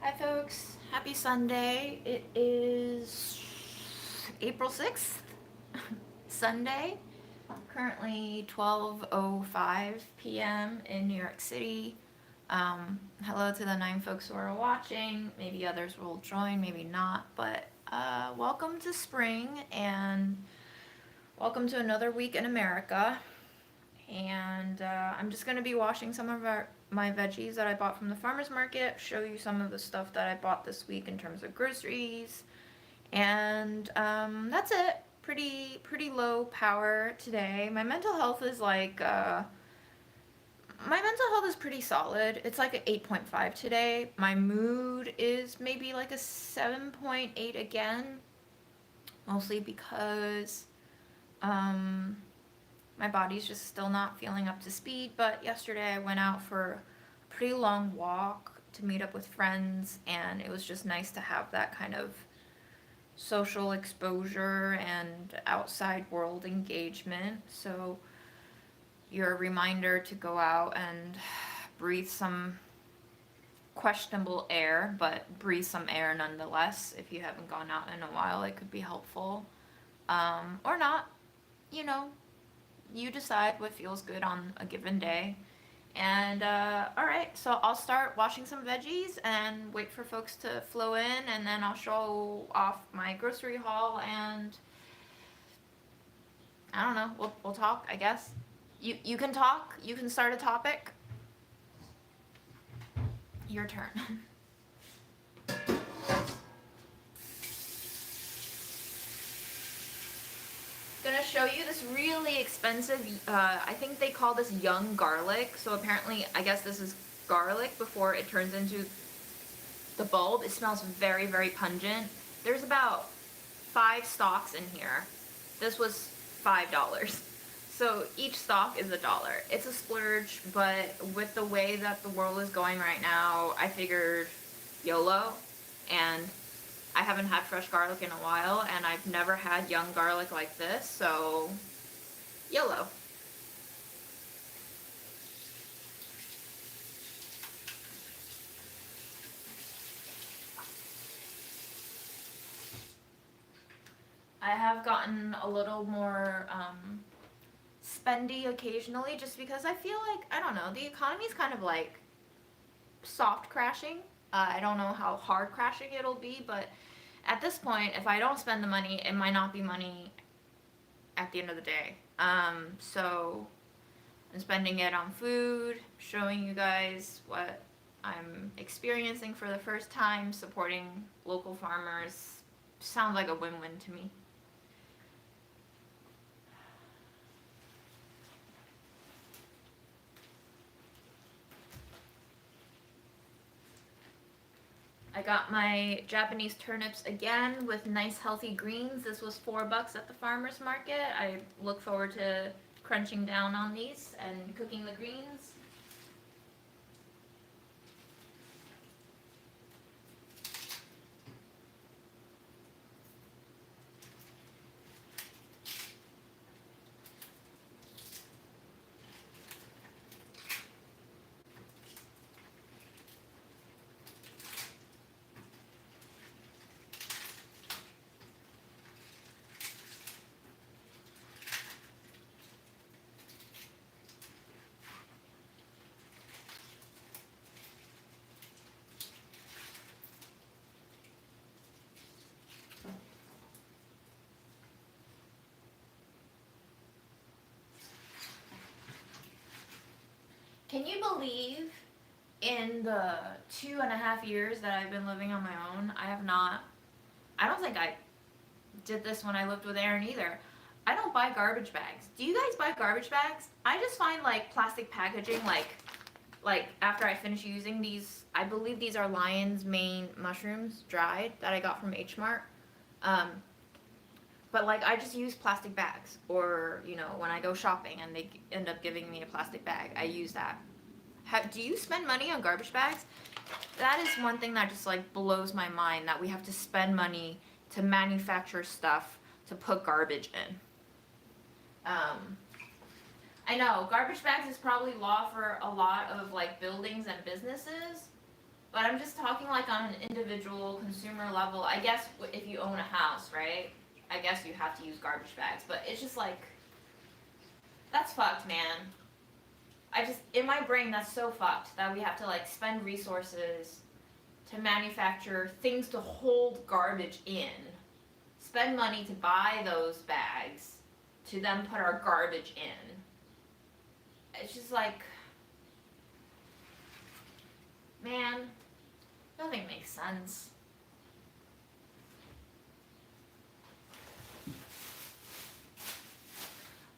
Hi folks, happy Sunday. It is April 6th, Sunday. Currently 12:05 p.m. in New York City. Hello to the 9 folks who are watching. Maybe others will join, maybe not, but welcome to spring and welcome to another week in America. And I'm just going to be washing some of my veggies that I bought from the farmer's market, show you some of the stuff that I bought this week in terms of groceries, and that's it. Pretty low power today. My mental health is pretty solid. It's like an 8.5 today. My mood is maybe like a 7.8 again, mostly because um, my body's just still not feeling up to speed. But yesterday I went out for a pretty long walk to meet up with friends, and it was just nice to have that kind of social exposure and outside world engagement. So you're a reminder to go out and breathe some questionable air, but breathe some air nonetheless. If you haven't gone out in a while, it could be helpful. Or not, you know, you decide what feels good on a given day. And all right, so I'll start washing some veggies and wait for folks to flow in, and then I'll show off my grocery haul, and I don't know, we'll talk, I guess. You can talk, you can start a topic. Your turn. Gonna show you this really expensive, I think they call this young garlic. So apparently, I guess this is garlic before it turns into the bulb. It smells very, very pungent. There's about 5 stalks in here. This was $5. So each stalk is $1. It's a splurge, but with the way that the world is going right now, I figured YOLO. And I haven't had fresh garlic in a while, and I've never had young garlic like this, so YOLO. I have gotten a little more spendy occasionally, just because I feel like, I don't know, the economy's kind of like soft crashing. I don't know how hard crashing it'll be, but at this point, if I don't spend the money, it might not be money at the end of the day. So I'm spending it on food, showing you guys what I'm experiencing for the first time, supporting local farmers. Sounds like a win-win to me. I got my Japanese turnips again with nice healthy greens. This was $4 at the farmer's market. I look forward to crunching down on these and cooking the greens. Can you believe in the 2.5 years that I've been living on my own, I don't think I did this when I lived with Aaron either. I don't buy garbage bags. Do you guys buy garbage bags? I just find like plastic packaging, like after I finish using these, I believe these are lion's mane mushrooms, dried, that I got from H Mart. Um, but like I just use plastic bags, or when I go shopping and they end up giving me a plastic bag, I use that. Do you spend money on garbage bags? That is one thing that just like blows my mind, that we have to spend money to manufacture stuff to put garbage in. I know garbage bags is probably law for a lot of like buildings and businesses, But I'm just talking like on an individual consumer level. I guess if you own a house, right? I guess you have to use garbage bags. But it's just like, that's fucked, man. I just, in my brain, that's so fucked that we have to like spend resources to manufacture things to hold garbage in, spend money to buy those bags, to then put our garbage in. It's just like, man, nothing makes sense.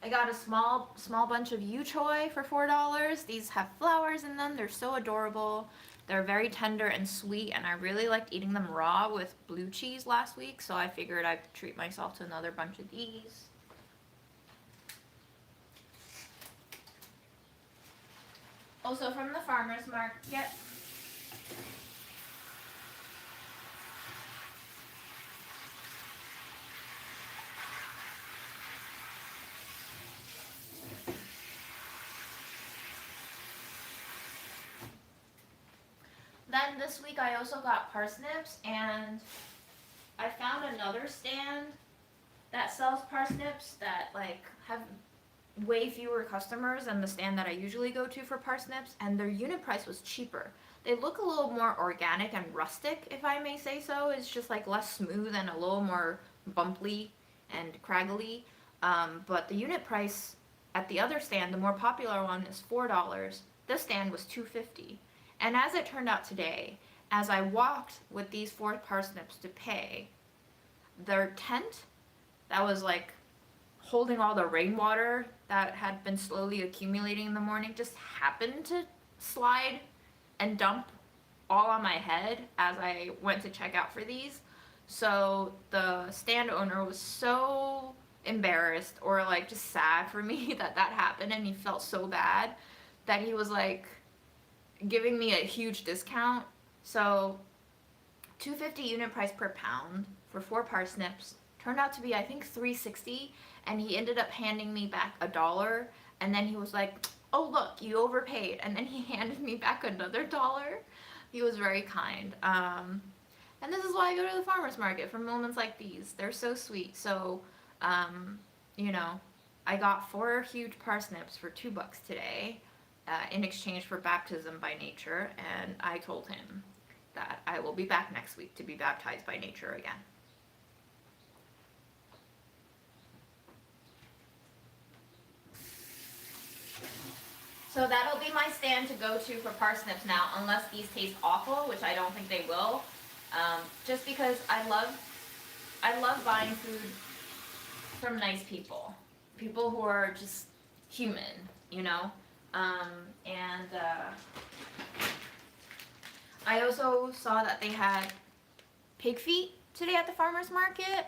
I got a small bunch of yu choi for $4. These have flowers in them. They're so adorable. They're very tender and sweet, and I really liked eating them raw with blue cheese last week, so I figured I'd treat myself to another bunch of these. Also from the farmer's market. Then this week I also got parsnips, and I found another stand that sells parsnips that like have way fewer customers than the stand that I usually go to for parsnips, and their unit price was cheaper. They look a little more organic and rustic, if I may say so. It's just like less smooth and a little more bumpy and craggly. But the unit price at the other stand, the more popular one, is $4. This stand was $2.50. And as it turned out today, as I walked with these 4 parsnips to pay, their tent that was like holding all the rainwater that had been slowly accumulating in the morning just happened to slide and dump all on my head as I went to check out for these. So the stand owner was so embarrassed, or like just sad for me that happened, and he felt so bad that he was like giving me a huge discount. So $2.50 unit price per pound for 4 parsnips turned out to be, I think, $3.60, and he ended up handing me back $1, and then he was like, oh look, you overpaid, and then he handed me back another $1. He was very kind. And this is why I go to the farmer's market, for moments like these. They're so sweet. So you know, I got 4 huge parsnips for $2 today, in exchange for baptism by nature, and I told him that I will be back next week to be baptized by nature again. So that'll be my stand to go to for parsnips now, unless these taste awful, which I don't think they will. Just because I love buying food from nice people who are just human, you know. I also saw that they had pig feet today at the farmer's market,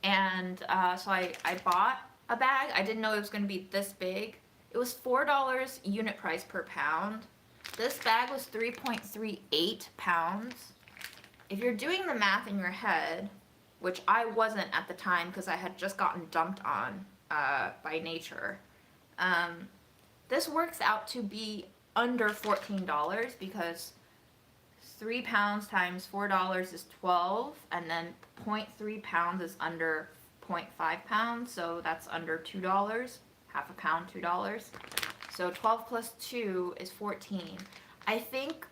and so I bought a bag. I didn't know it was going to be this big. It was $4 unit price per pound. This bag was 3.38 pounds. If you're doing the math in your head, which I wasn't at the time because I had just gotten dumped on by nature, this works out to be under $14, because 3 pounds times $4 is 12, and then 0.3 pounds is under 0.5 pounds, so that's under $2. Half a pound, $2. So 12 plus 2 is 14. I think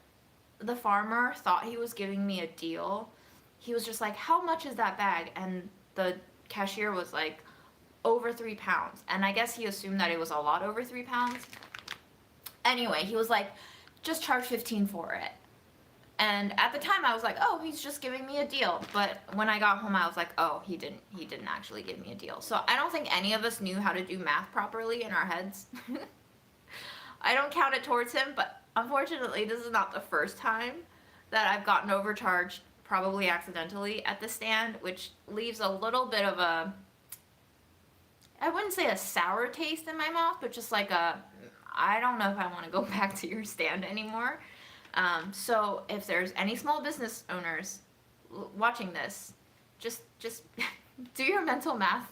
the farmer thought he was giving me a deal. He was just like, how much is that bag? And the cashier was like, over 3 pounds. And I guess he assumed that it was a lot over 3 pounds. Anyway, he was like, just charge 15 for it. And at the time I was like, oh, he's just giving me a deal. But when I got home, I was like, oh, he didn't actually give me a deal. So I don't think any of us knew how to do math properly in our heads. I don't count it towards him, but unfortunately this is not the first time that I've gotten overcharged, probably accidentally, at the stand, which leaves a little bit of a, I wouldn't say a sour taste in my mouth, but just like a, I don't know if I want to go back to your stand anymore. So if there's any small business owners watching this, just do your mental math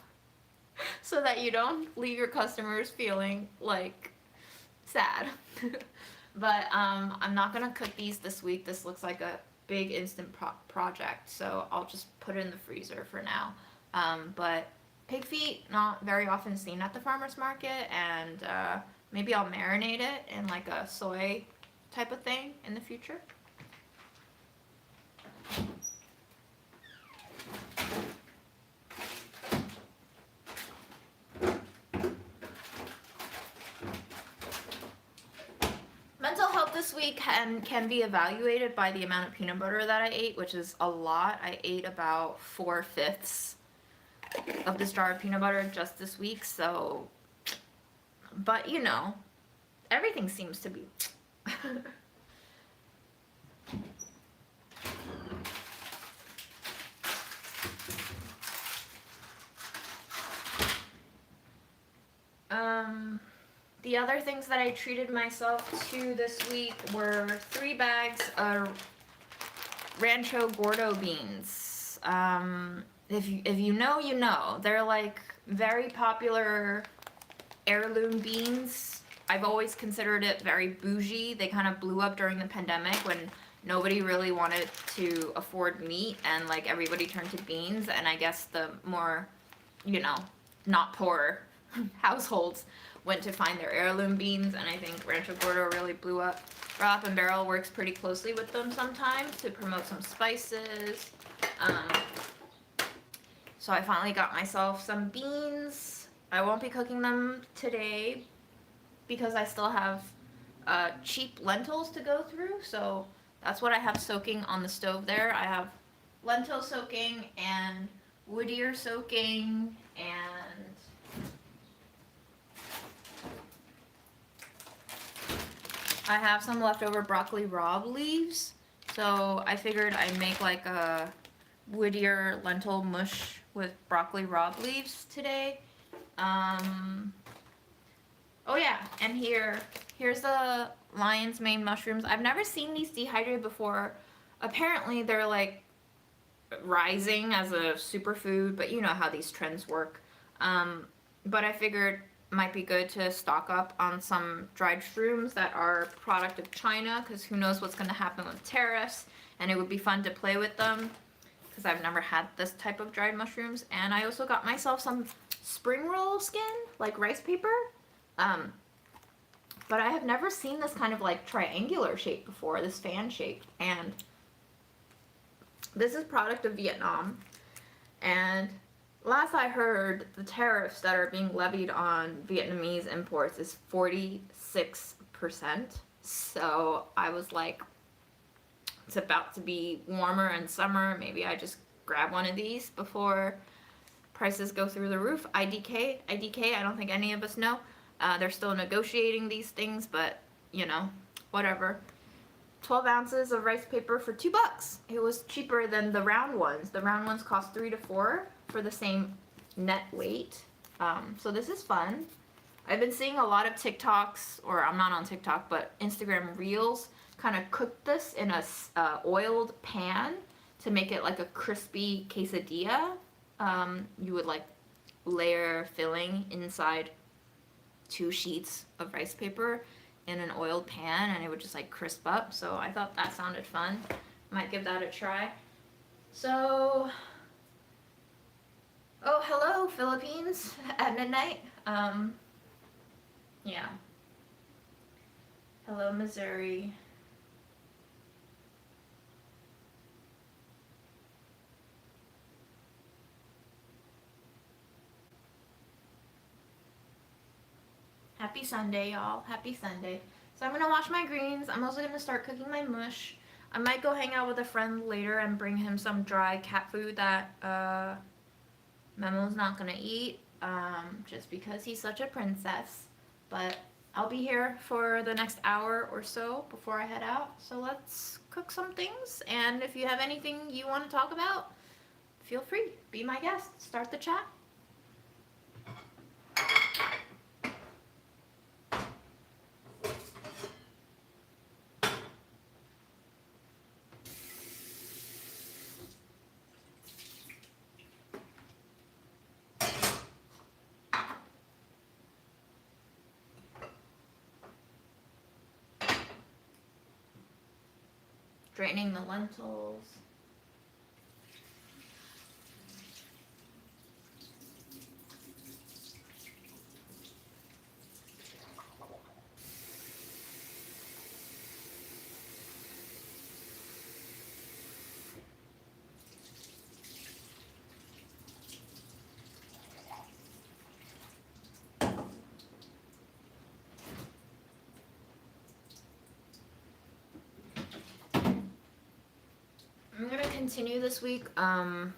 so that you don't leave your customers feeling like sad. But I'm not gonna cook these this week. This looks like a big instant project, so I'll just put it in the freezer for now. But pig feet, not very often seen at the farmer's market, and maybe I'll marinate it in like a soy type of thing in the future. Mental health this week can be evaluated by the amount of peanut butter that I ate, which is a lot. I ate about 4/5 of this jar of peanut butter just this week, so, but you know, everything seems to be the other things that I treated myself to this week were 3 bags of Rancho Gordo beans. If you know, you know. They're like very popular heirloom beans. I've always considered it very bougie. They kind of blew up during the pandemic when nobody really wanted to afford meat and like everybody turned to beans, and I guess the more, you know, not poor households went to find their heirloom beans, and I think Rancho Gordo really blew up. Burlap Barrel works pretty closely with them sometimes to promote some spices. So I finally got myself some beans. I won't be cooking them today because I still have cheap lentils to go through, so that's what I have soaking on the stove there. I have lentil soaking and wood ear soaking, and I have some leftover broccoli rabe leaves, so I figured I'd make like a wood ear lentil mush with broccoli rabe leaves today. Oh yeah, and here's the lion's mane mushrooms. I've never seen these dehydrated before. Apparently they're like rising as a superfood, but you know how these trends work. But I figured might be good to stock up on some dried shrooms that are product of China, because who knows what's going to happen with tariffs, and it would be fun to play with them because I've never had this type of dried mushrooms. And I also got myself some spring roll skin, like rice paper, but I have never seen this kind of like triangular shape before, this fan shape, and this is product of Vietnam, and last I heard, the tariffs that are being levied on Vietnamese imports is 46%. So I was like, it's about to be warmer in summer. Maybe I just grab one of these before prices go through the roof. IDK, I don't think any of us know. They're still negotiating these things, but you know, whatever. 12 ounces of rice paper for $2. It was cheaper than the round ones. The round ones cost 3 to 4 for the same net weight. So this is fun. I've been seeing a lot of TikToks, or I'm not on TikTok, but Instagram Reels kind of cook this in a oiled pan to make it like a crispy quesadilla. You would like layer filling inside 2 sheets of rice paper in an oiled pan, and it would just like crisp up. So I thought that sounded fun. Might give that a try. So, oh, hello Philippines at midnight. Yeah. Hello Missouri. Happy Sunday, y'all. Happy Sunday. So I'm gonna wash my greens. I'm also gonna start cooking my mush. I might go hang out with a friend later and bring him some dry cat food that Memo's not gonna eat, just because he's such a princess. But I'll be here for the next hour or so before I head out. So let's cook some things, and if you have anything you want to talk about, feel free. Be my guest. Start the chat. Draining the lentils. I'm gonna continue this week. Oh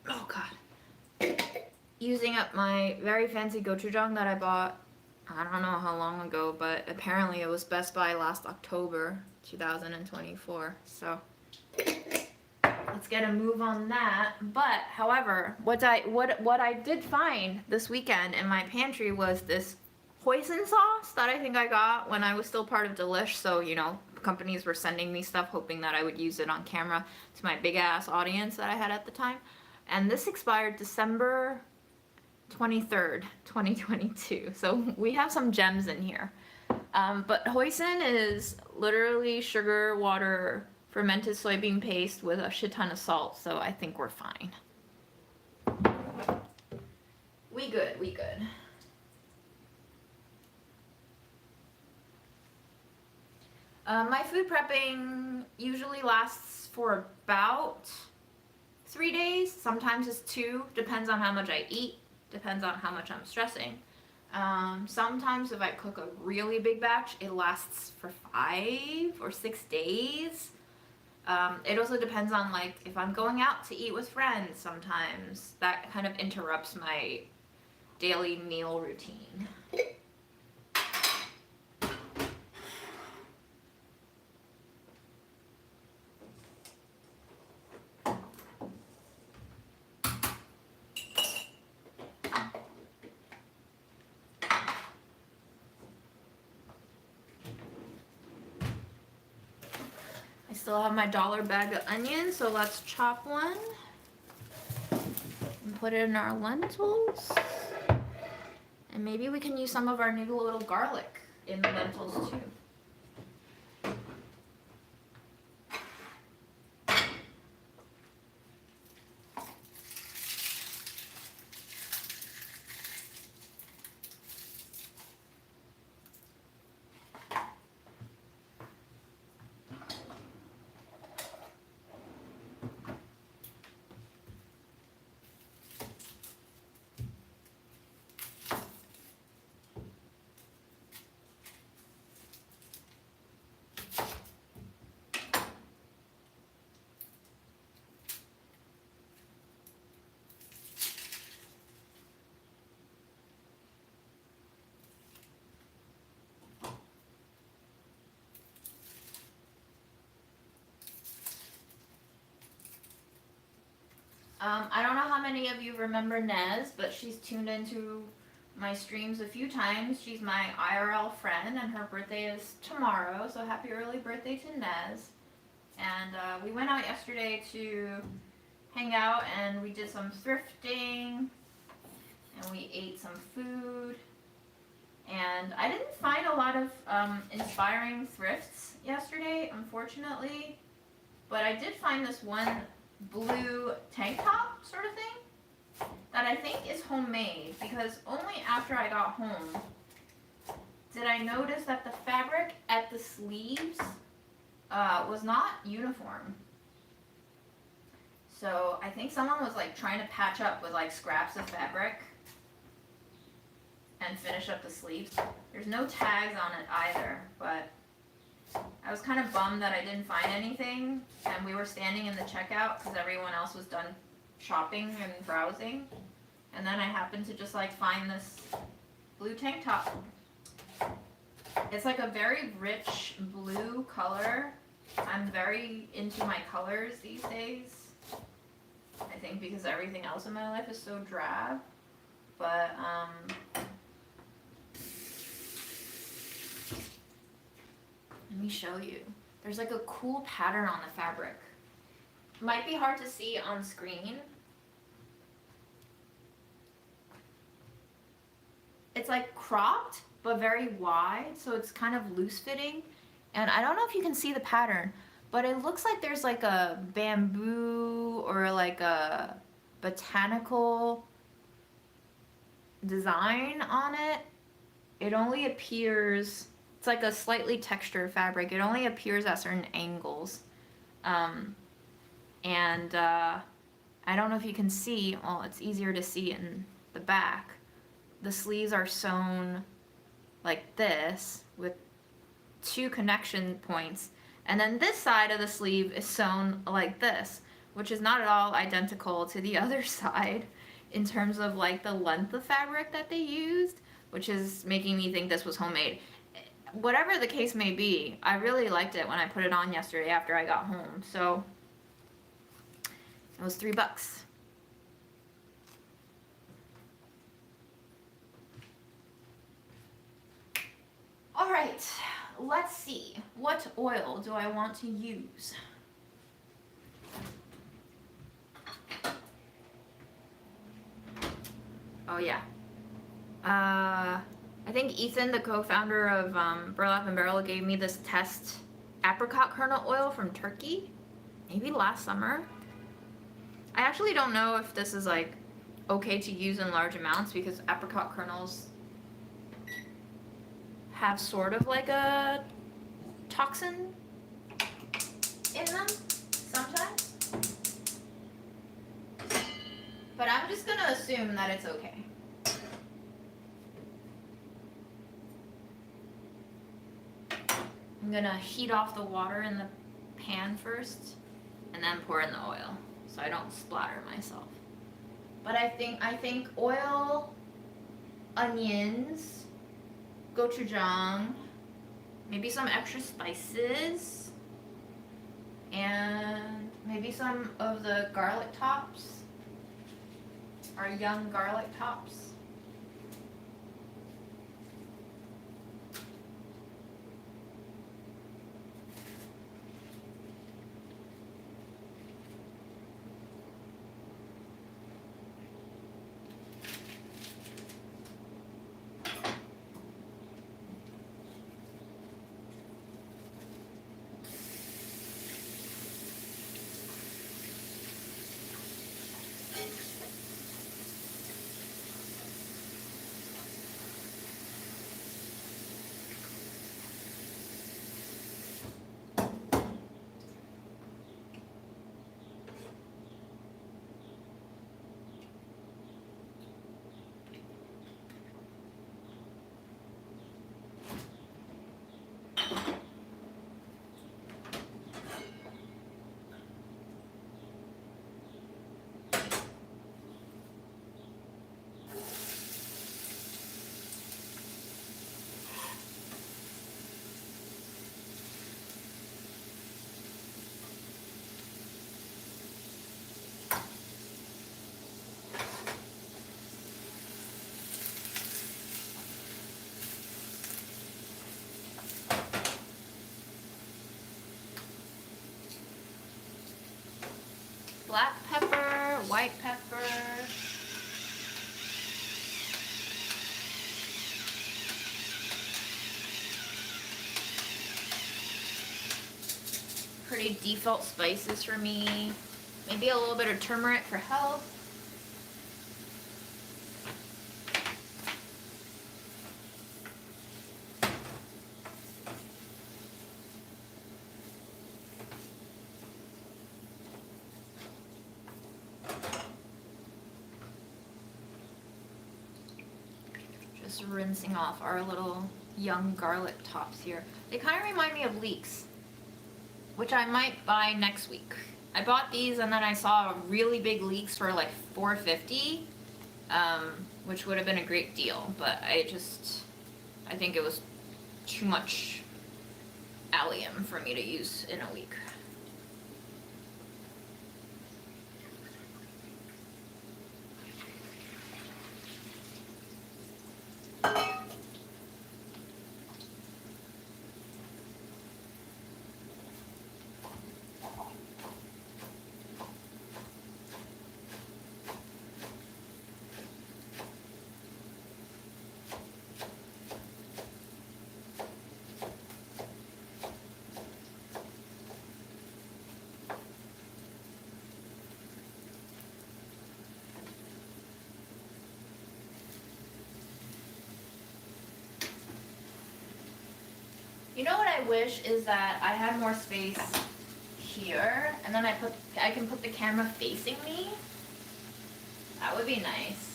god. Using up my very fancy gochujang that I bought, I don't know how long ago, but apparently it was Best Buy last October 2024. So let's get a move on that. But however, what I did find this weekend in my pantry was this hoisin sauce that I think I got when I was still part of Delish. So, you know, companies were sending me stuff hoping that I would use it on camera to my big ass audience that I had at the time. And this expired December 23rd, 2022. So we have some gems in here. But hoisin is literally sugar, water, fermented soybean paste with a shit ton of salt. So I think we're fine. We good. My food prepping usually lasts for about 3 days. Sometimes it's 2. Depends on how much I eat. Depends on how much I'm stressing. Sometimes if I cook a really big batch, it lasts for 5 or 6 days. It also depends on, like, if I'm going out to eat with friends sometimes. That kind of interrupts my daily meal routine. I still have my dollar bag of onions, so let's chop one and put it in our lentils. And maybe we can use some of our new little garlic in the lentils too. I don't know how many of you remember Nez, but she's tuned into my streams a few times. She's my IRL friend, and her birthday is tomorrow, so happy early birthday to Nez. And we went out yesterday to hang out, and we did some thrifting, and we ate some food. And I didn't find a lot of inspiring thrifts yesterday, unfortunately, but I did find this one blue tank top sort of thing that I think is homemade, because only after I got home did I notice that the fabric at the sleeves was not uniform. So I think someone was like trying to patch up with like scraps of fabric and finish up the sleeves. There's no tags on it either, but I was kind of bummed that I didn't find anything, and we were standing in the checkout because everyone else was done shopping and browsing, and then I happened to just like find this blue tank top. It's like a very rich blue color. I'm very into my colors these days, I think because everything else in my life is so drab, but let me show you. There's like a cool pattern on the fabric. Might be hard to see on screen. It's like cropped, but very wide, so it's kind of loose fitting. And I don't know if you can see the pattern, but it looks like there's like a bamboo or like a botanical design on it. It only appears, it's like a slightly textured fabric. It only appears at certain angles. And I don't know if you can see, well, it's easier to see in the back. The sleeves are sewn like this with 2 connection points, and then this side of the sleeve is sewn like this, which is not at all identical to the other side in terms of like the length of fabric that they used, which is making me think this was homemade. Whatever the case may be, I really liked it when I put it on yesterday after I got home, so it was $3. All right, let's see. What oil do I want to use? Oh yeah. I think Ethan, the co-founder of Burlap Barrel, gave me this test apricot kernel oil from Turkey, maybe last summer. I actually don't know if this is like okay to use in large amounts because apricot kernels have sort of like a toxin in them sometimes. But I'm just gonna assume that it's okay. I'm gonna heat off the water in the pan first and then pour in the oil so I don't splatter myself. But I think oil, onions, gochujang, maybe some extra spices, and maybe some of the garlic tops, our young garlic tops. Black pepper, white pepper. Pretty default spices for me. Maybe a little bit of turmeric for health. Just rinsing off our little young garlic tops here. They kind of remind me of leeks, which I might buy next week. I bought these and then I saw really big leeks for like $4.50, which would have been a great deal, but I think it was too much allium for me to use in a week. You know what I wish is that I had more space here, and then I can put the camera facing me. That would be nice.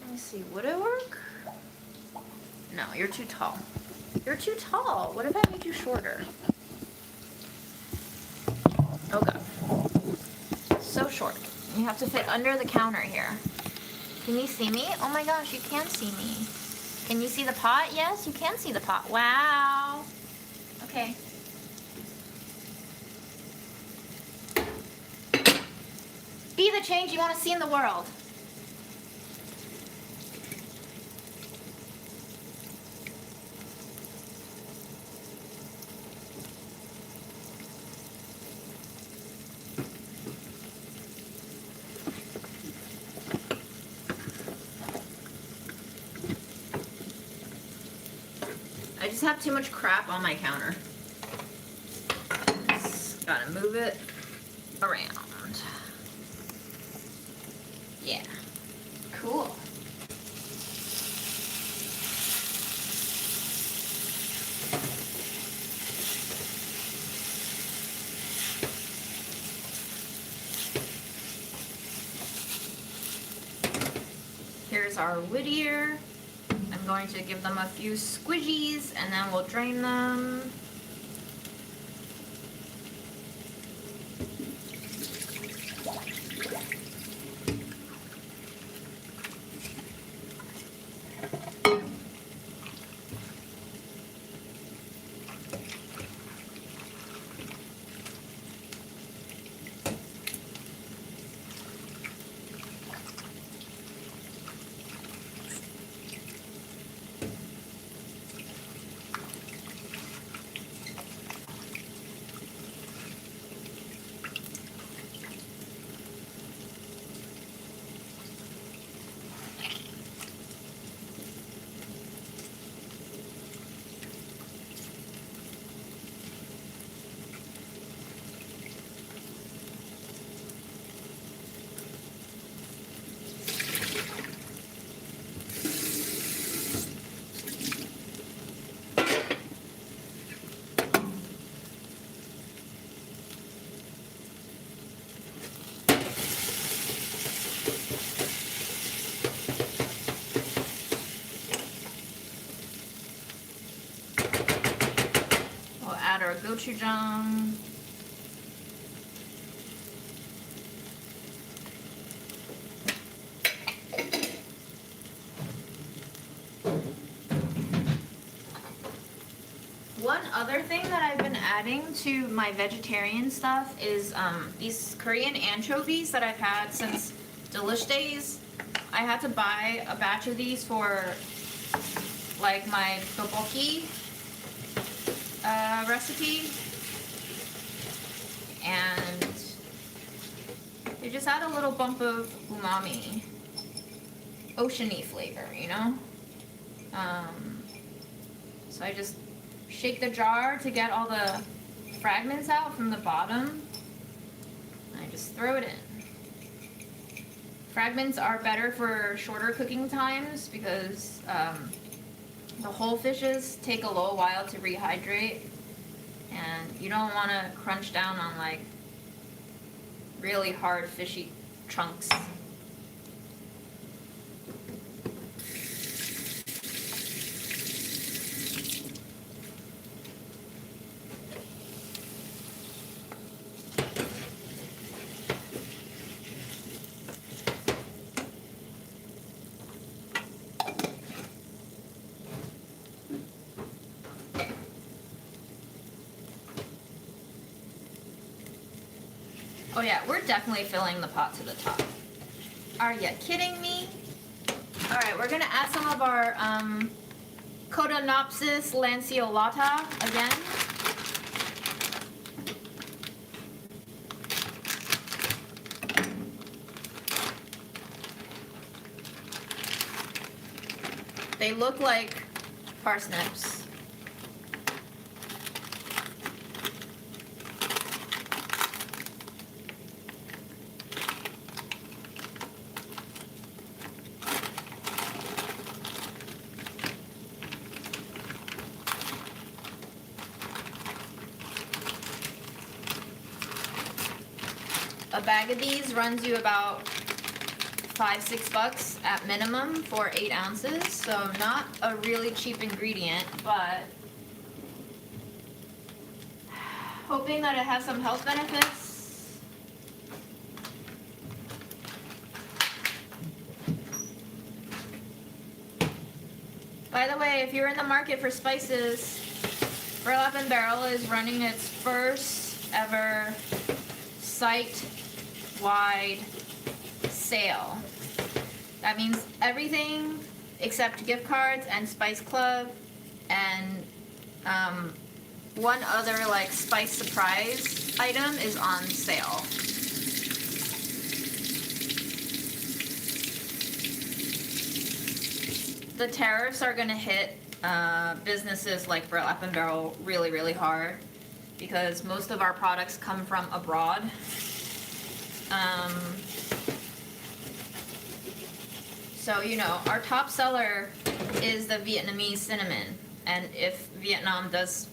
Let me see, would it work? No, you're too tall. You're too tall. What if I made you shorter? Oh god. So short. You have to fit under the counter here. Can you see me? Oh my gosh, you can see me. Can you see the pot? Yes, you can see the pot. Wow. Okay. Be the change you want to see in the world. I just have too much crap on my counter. Just gotta move it around. Yeah. Cool. Here's our Whittier. I'm going to give them a few squidgies and then we'll drain them. Our gochujang. One other thing that I've been adding to my vegetarian stuff is these Korean anchovies that I've had since Delish Days. I had to buy a batch of these for like my tteokbokki recipe, and they just add a little bump of umami, oceany flavor, you know? So I just shake the jar to get all the fragments out from the bottom, and I just throw it in. Fragments are better for shorter cooking times because the whole fishes take a little while to rehydrate, and you don't want to crunch down on like really hard fishy chunks. Oh yeah, we're definitely filling the pot to the top. Are you kidding me? Alright, we're gonna add some of our Cotinopsis lanceolata again. They look like parsnips. A bag of these runs you about $5-6 at minimum for 8 ounces, so not a really cheap ingredient, but hoping that it has some health benefits. By the way, if you're in the market for spices, Burlap Barrel is running its first ever site-wide sale. That means everything except gift cards and Spice Club and one other like spice surprise item is on sale. The tariffs are gonna hit businesses like Burlap Barrel really, really hard because most of our products come from abroad. So, you know, our top seller is the Vietnamese cinnamon. And if Vietnam does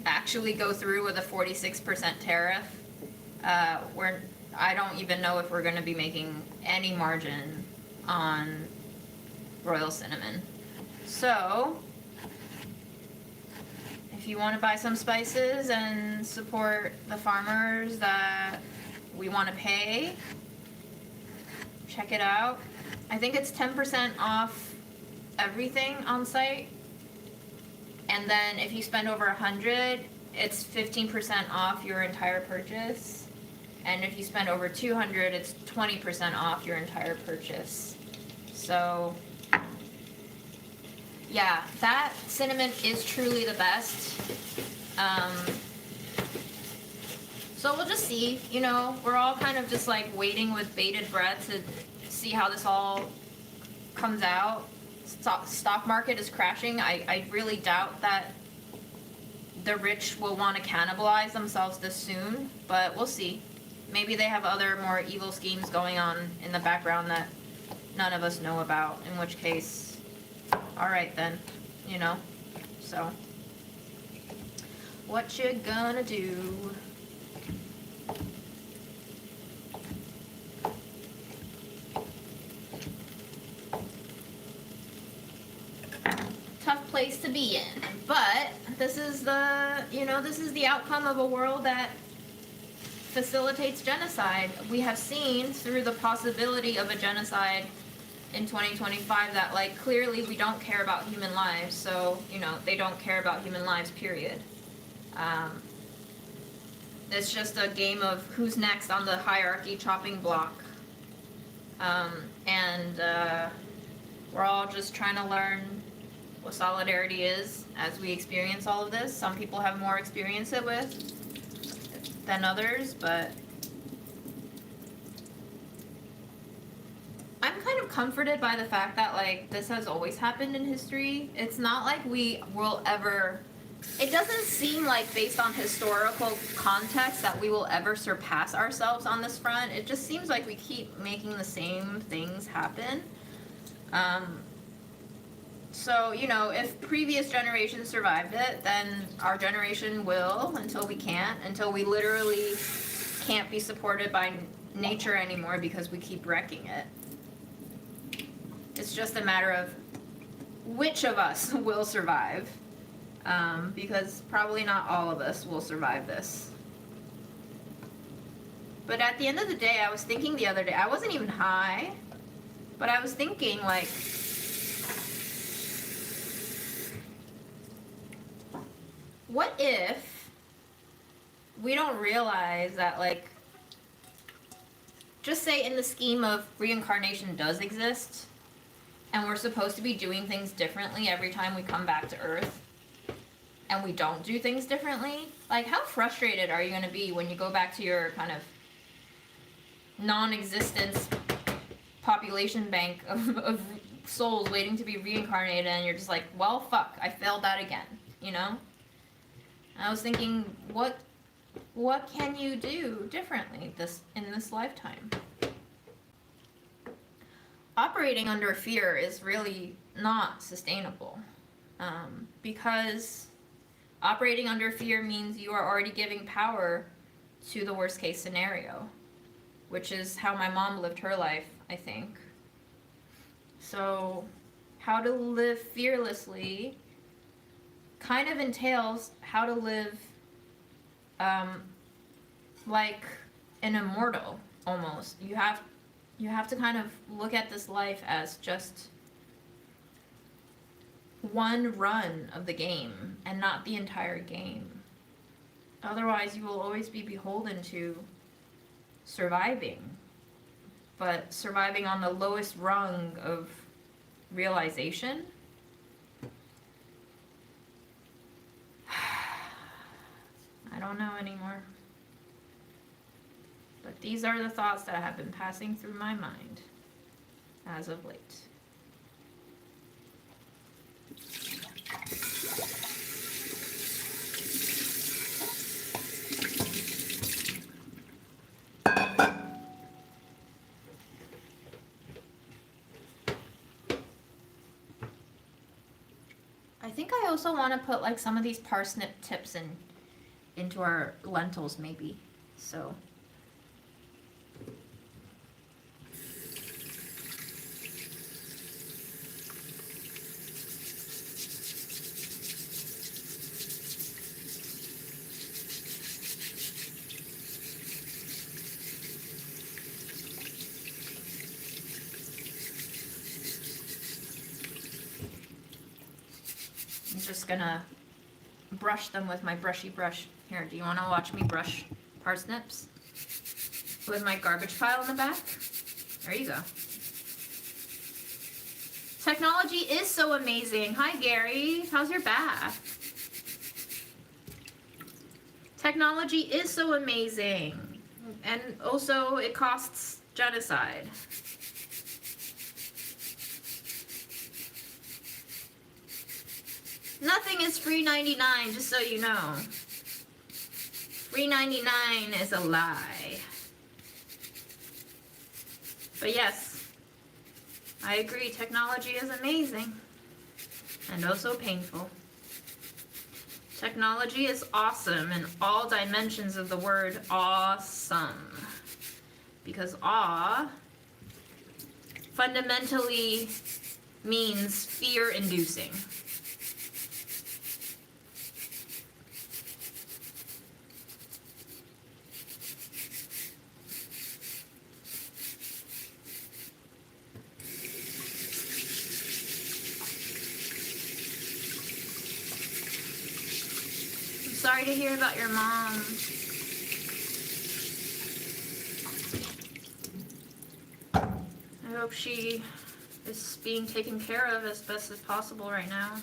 actually go through with a 46% tariff, I don't even know if we're going to be making any margin on royal cinnamon. So, if you want to buy some spices and support the farmers that we want to pay, check it out. I think it's 10% off everything on site. And then if you spend over 100, it's 15% off your entire purchase. And if you spend over 200, it's 20% off your entire purchase. So, yeah, that cinnamon is truly the best. So we'll just see, you know, we're all kind of just like waiting with bated breath to see how this all comes out. Stock market is crashing. I really doubt that the rich will want to cannibalize themselves this soon, but we'll see. Maybe they have other more evil schemes going on in the background that none of us know about, in which case, all right then, you know, so what you gonna do? Tough place to be in, but this is the, you know, this is the outcome of a world that facilitates genocide. We have seen through the possibility of a genocide in 2025 that, like, clearly we don't care about human lives, so, you know, they don't care about human lives, period. It's just a game of who's next on the hierarchy chopping block. We're all just trying to learn what solidarity is as we experience all of this. Some people have more experience it with than others, but I'm kind of comforted by the fact that, like, this has always happened in history. It's not like we will ever, it doesn't seem like, based on historical context, that we will ever surpass ourselves on this front. It just seems like we keep making the same things happen. So, you know, if previous generations survived it, then our generation will, until we can't, until we literally can't be supported by nature anymore because we keep wrecking it. It's just a matter of which of us will survive, because probably not all of us will survive this. But at the end of the day, I was thinking the other day, I wasn't even high, but I was thinking, like, what if we don't realize that, like, just say in the scheme of reincarnation does exist, and we're supposed to be doing things differently every time we come back to Earth, and we don't do things differently? Like, how frustrated are you going to be when you go back to your kind of non-existence population bank of souls waiting to be reincarnated, and you're just like, well, fuck, I failed that again, you know? And I was thinking, what can you do differently in this lifetime? Operating under fear is really not sustainable, because operating under fear means you are already giving power to the worst case scenario, which is how my mom lived her life, I think. So how to live fearlessly kind of entails how to live like an immortal, almost. You have to kind of look at this life as just one run of the game and not the entire game. Otherwise, you will always be beholden to surviving, but surviving on the lowest rung of realization. I don't know anymore. But these are the thoughts that have been passing through my mind as of late. I think I also want to put like some of these parsnip tips into our lentils maybe. So I'm just gonna brush them with my brushy brush. Here, do you want to watch me brush parsnips with my garbage pile in the back? There you go. Technology is so amazing. Hi, Gary. How's your bath? Technology is so amazing. And also, it costs genocide. Nothing is free 99, just so you know. Free 99 is a lie. But yes, I agree, technology is amazing and also painful. Technology is awesome in all dimensions of the word awesome. Because awe fundamentally means fear-inducing. Sorry to hear about your mom. I hope she is being taken care of as best as possible right now.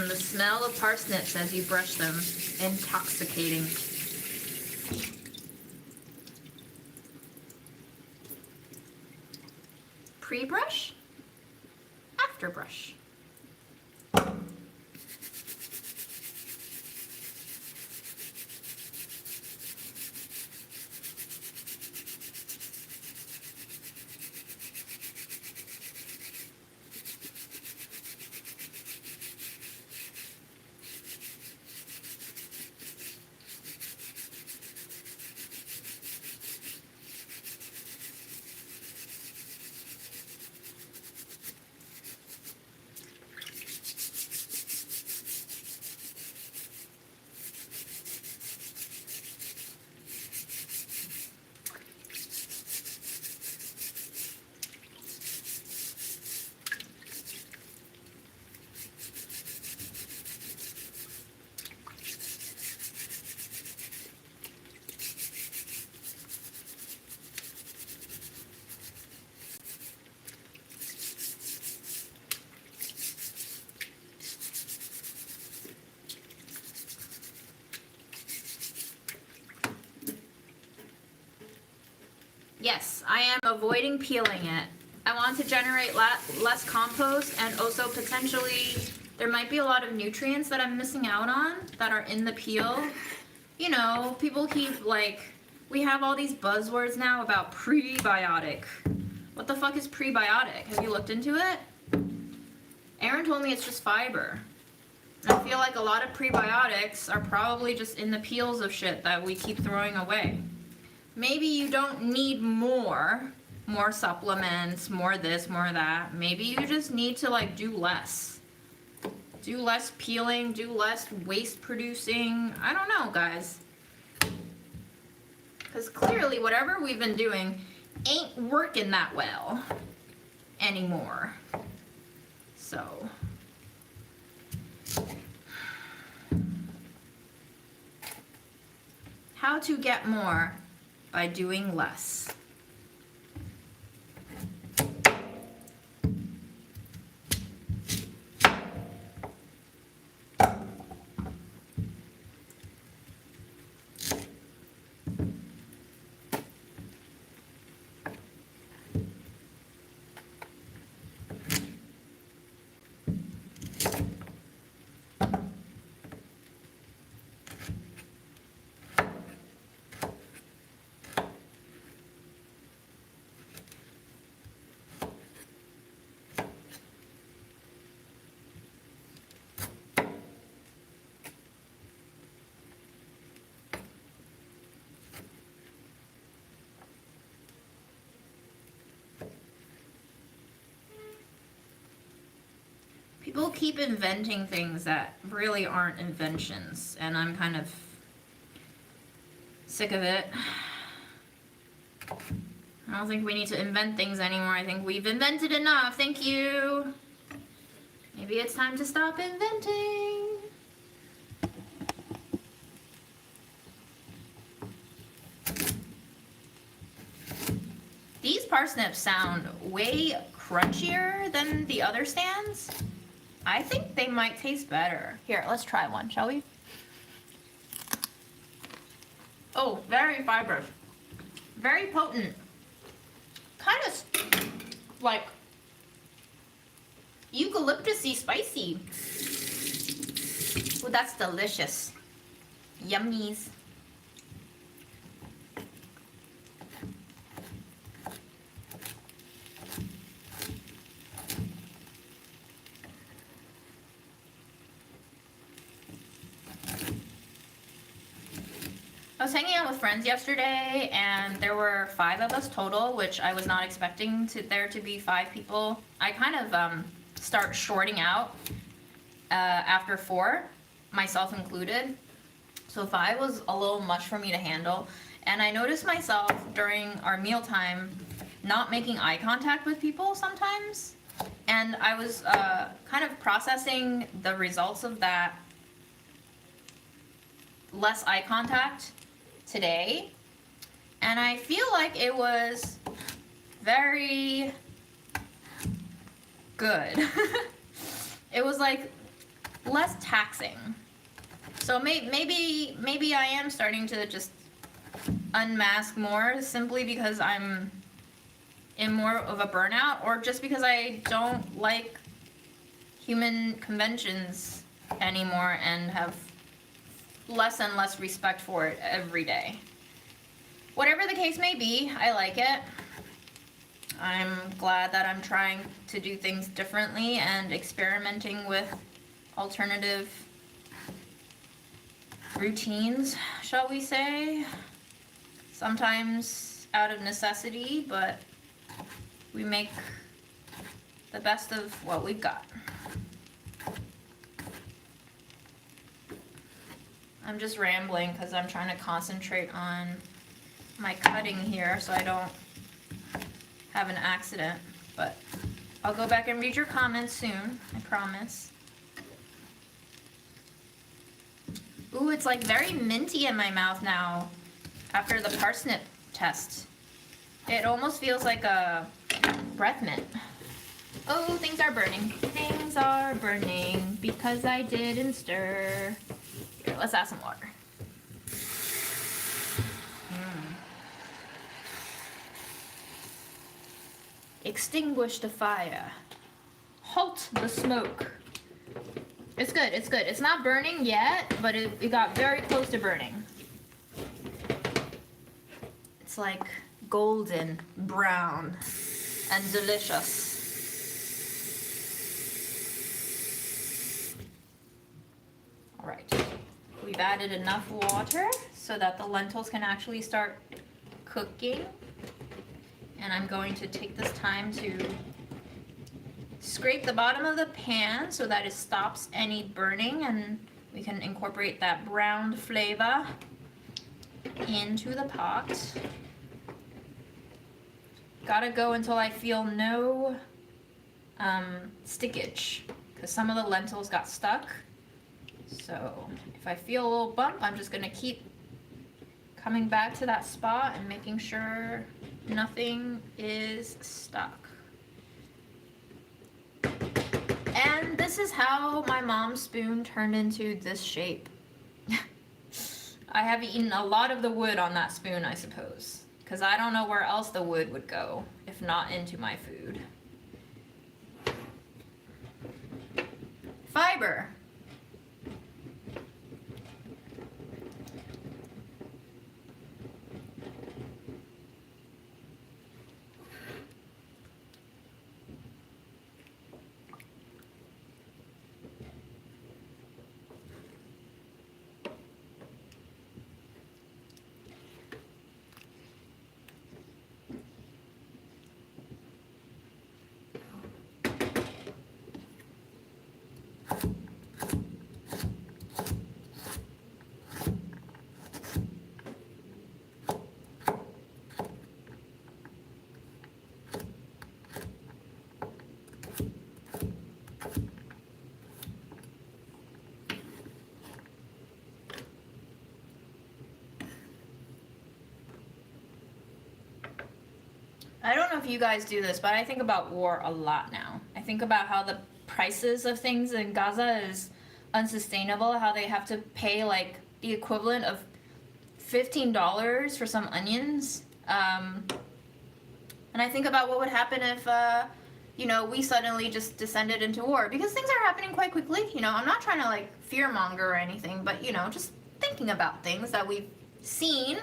The smell of parsnips as you brush them, intoxicating. Pre-brush, after brush. Yes, I am avoiding peeling it. I want to generate less compost, and also potentially there might be a lot of nutrients that I'm missing out on that are in the peel. You know, people keep like, we have all these buzzwords now about prebiotic. What the fuck is prebiotic? Have you looked into it? Aaron told me it's just fiber. I feel like a lot of prebiotics are probably just in the peels of shit that we keep throwing away. Maybe you don't need more supplements, more this, more that. Maybe you just need to like do less. Do less peeling, do less waste producing. I don't know, guys. Because clearly whatever we've been doing ain't working that well anymore. So... how to get more by doing less. People keep inventing things that really aren't inventions, and I'm kind of sick of it. I don't think we need to invent things anymore. I think we've invented enough. Thank you. Maybe it's time to stop inventing. These parsnips sound way crunchier than the other stands. I think they might taste better. Here, let's try one, shall we? Oh, very fibrous. Very potent. Kind of like eucalyptus-y spicy. Oh, that's delicious. Yummies. I was hanging out with friends yesterday, and there were 5 of us total, which I was not expecting there to be 5 people. I kind of start shorting out after 4, myself included. So 5 was a little much for me to handle. And I noticed myself during our mealtime not making eye contact with people sometimes. And I was kind of processing the results of that less eye contact today, and I feel like it was very good. It was like less taxing. So maybe I am starting to just unmask more simply because I'm in more of a burnout, or just because I don't like human conventions anymore and have less and less respect for it every day. Whatever the case may be, I like it. I'm glad that I'm trying to do things differently and experimenting with alternative routines, shall we say. Sometimes out of necessity, but we make the best of what we've got. I'm just rambling because I'm trying to concentrate on my cutting here so I don't have an accident. But I'll go back and read your comments soon, I promise. Ooh, it's like very minty in my mouth now after the parsnip test. It almost feels like a breath mint. Oh, things are burning. Things are burning because I didn't stir. Here, let's add some water. Extinguish the fire. Halt the smoke. It's good, it's good. It's not burning yet, but it got very close to burning. It's like golden brown and delicious. All right, we've added enough water so that the lentils can actually start cooking. And I'm going to take this time to scrape the bottom of the pan so that it stops any burning and we can incorporate that browned flavor into the pot. Gotta go until I feel no stickage, because some of the lentils got stuck. So if I feel a little bump, I'm just gonna keep coming back to that spot and making sure nothing is stuck. And this is how my mom's spoon turned into this shape. I have eaten a lot of the wood on that spoon, I suppose, because I don't know where else the wood would go if not into my food. Fiber. I don't know if you guys do this, but I think about war a lot now. I think about how the prices of things in Gaza is unsustainable, how they have to pay like the equivalent of $15 for some onions. And I think about what would happen if, you know, we suddenly just descended into war, because things are happening quite quickly. You know, I'm not trying to like fearmonger or anything, but you know, just thinking about things that we've seen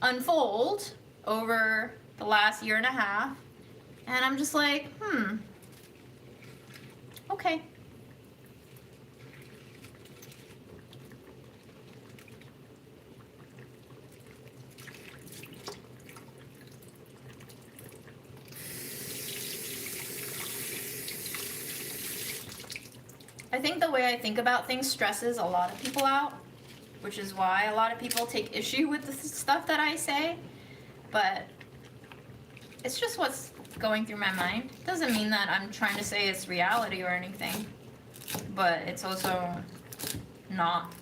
unfold over the last year and a half, and I'm just like, okay. I think the way I think about things stresses a lot of people out, which is why a lot of people take issue with the stuff that I say, but it's just what's going through my mind. Doesn't mean that I'm trying to say it's reality or anything, but it's also not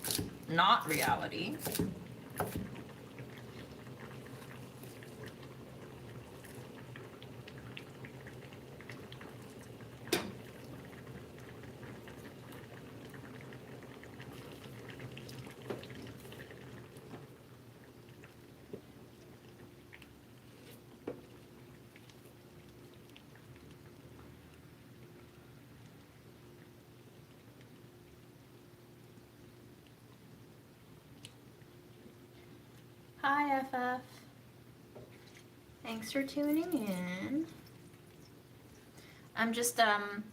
reality. Hi, FF. Thanks for tuning in. I'm just, I'm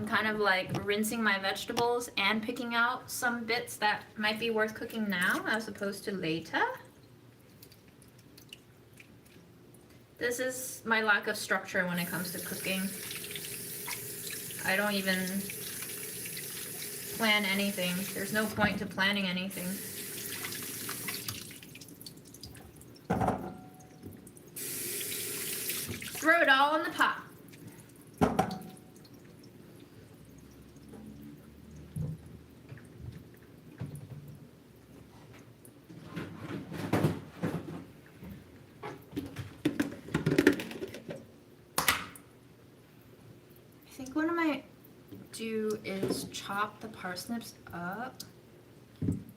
kind of like rinsing my vegetables and picking out some bits that might be worth cooking now as opposed to later. This is my lack of structure when it comes to cooking. I don't even plan anything. There's no point to planning anything. Throw it all in the pot. I think what I might do is chop the parsnips up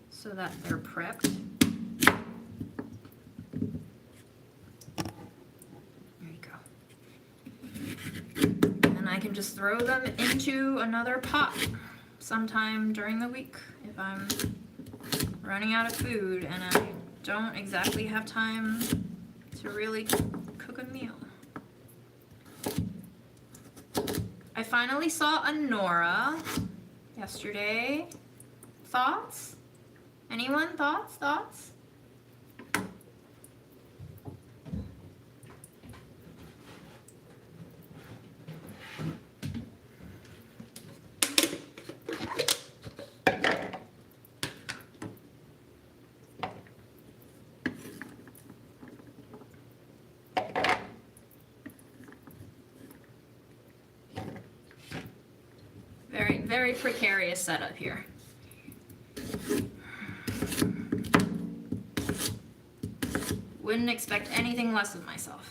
so that they're prepped. There you go. can just throw them into another pot sometime during the week if I'm running out of food and I don't exactly have time to really cook a meal. I finally saw a Nora yesterday. Thoughts? Anyone? Thoughts? Very precarious setup here. Wouldn't expect anything less of myself.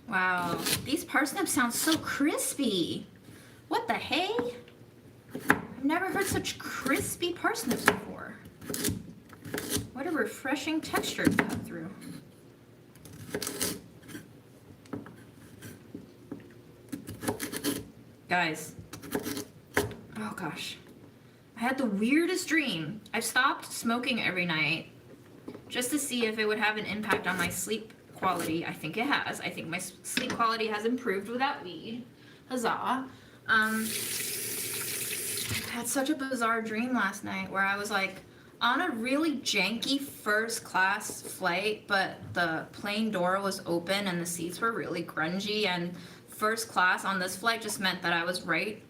Wow, these parsnips sound so crispy. What the hey? I've never heard such crispy parsnips before. What a refreshing texture to cut through. Guys, oh gosh. I had the weirdest dream. I've stopped smoking every night just to see if it would have an impact on my sleep quality. I think it has. I think my sleep quality has improved without weed. Huzzah. I had such a bizarre dream last night where I was like on a really janky first class flight, but the plane door was open and the seats were really grungy, and first class on this flight just meant that I was right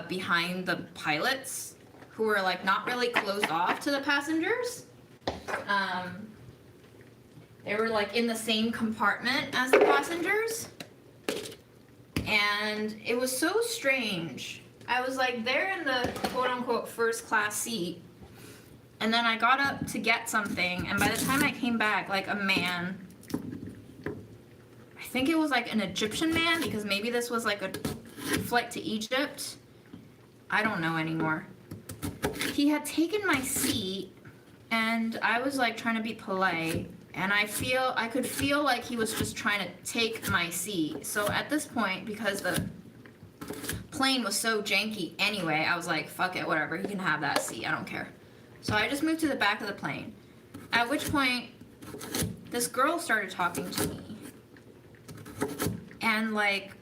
behind the pilots who were like not really closed off to the passengers. They were like in the same compartment as the passengers. And it was so strange. I was like there in the quote unquote first class seat. And then I got up to get something. And by the time I came back, like a man, I think it was like an Egyptian man, because maybe this was like a flight to Egypt. I don't know anymore. He had taken my seat and I was like trying to be polite. And I could feel like he was just trying to take my seat. So at this point, because the plane was so janky anyway, I was like, fuck it, whatever, he can have that seat, I don't care. So I just moved to the back of the plane. At which point, this girl started talking to me. And like,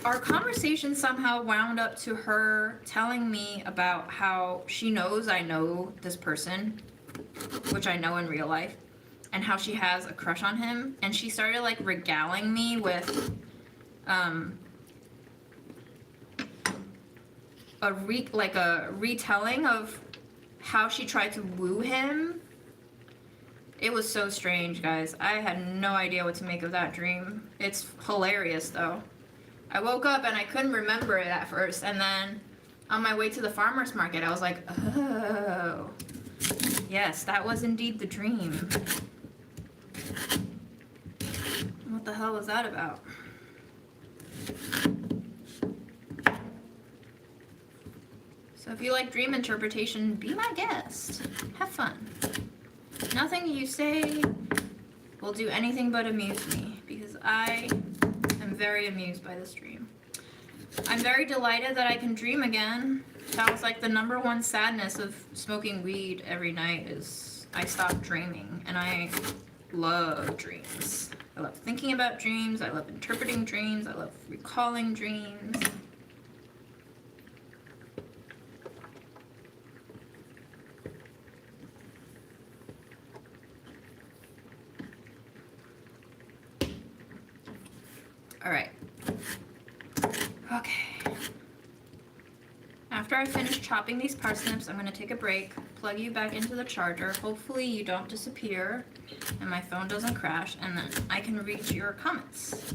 our conversation somehow wound up to her telling me about how she knows I know this person, which I know in real life, and how she has a crush on him. And she started like regaling me with a retelling of how she tried to woo him. It was so strange, guys. I had no idea what to make of that dream. It's hilarious though. I woke up and I couldn't remember it at first, and then on my way to the farmer's market I was like, oh yes, that was indeed the dream. What the hell was that about? So if you like dream interpretation, be my guest. Have fun. Nothing you say will do anything but amuse me, because I am very amused by this dream. I'm very delighted that I can dream again. That was like the number one sadness of smoking weed every night, is I stopped dreaming, and I love dreams. I love thinking about dreams, I love interpreting dreams, I love recalling dreams. All right. Okay. After I finish chopping these parsnips, I'm going to take a break, plug you back into the charger. Hopefully you don't disappear and my phone doesn't crash, and then I can read your comments.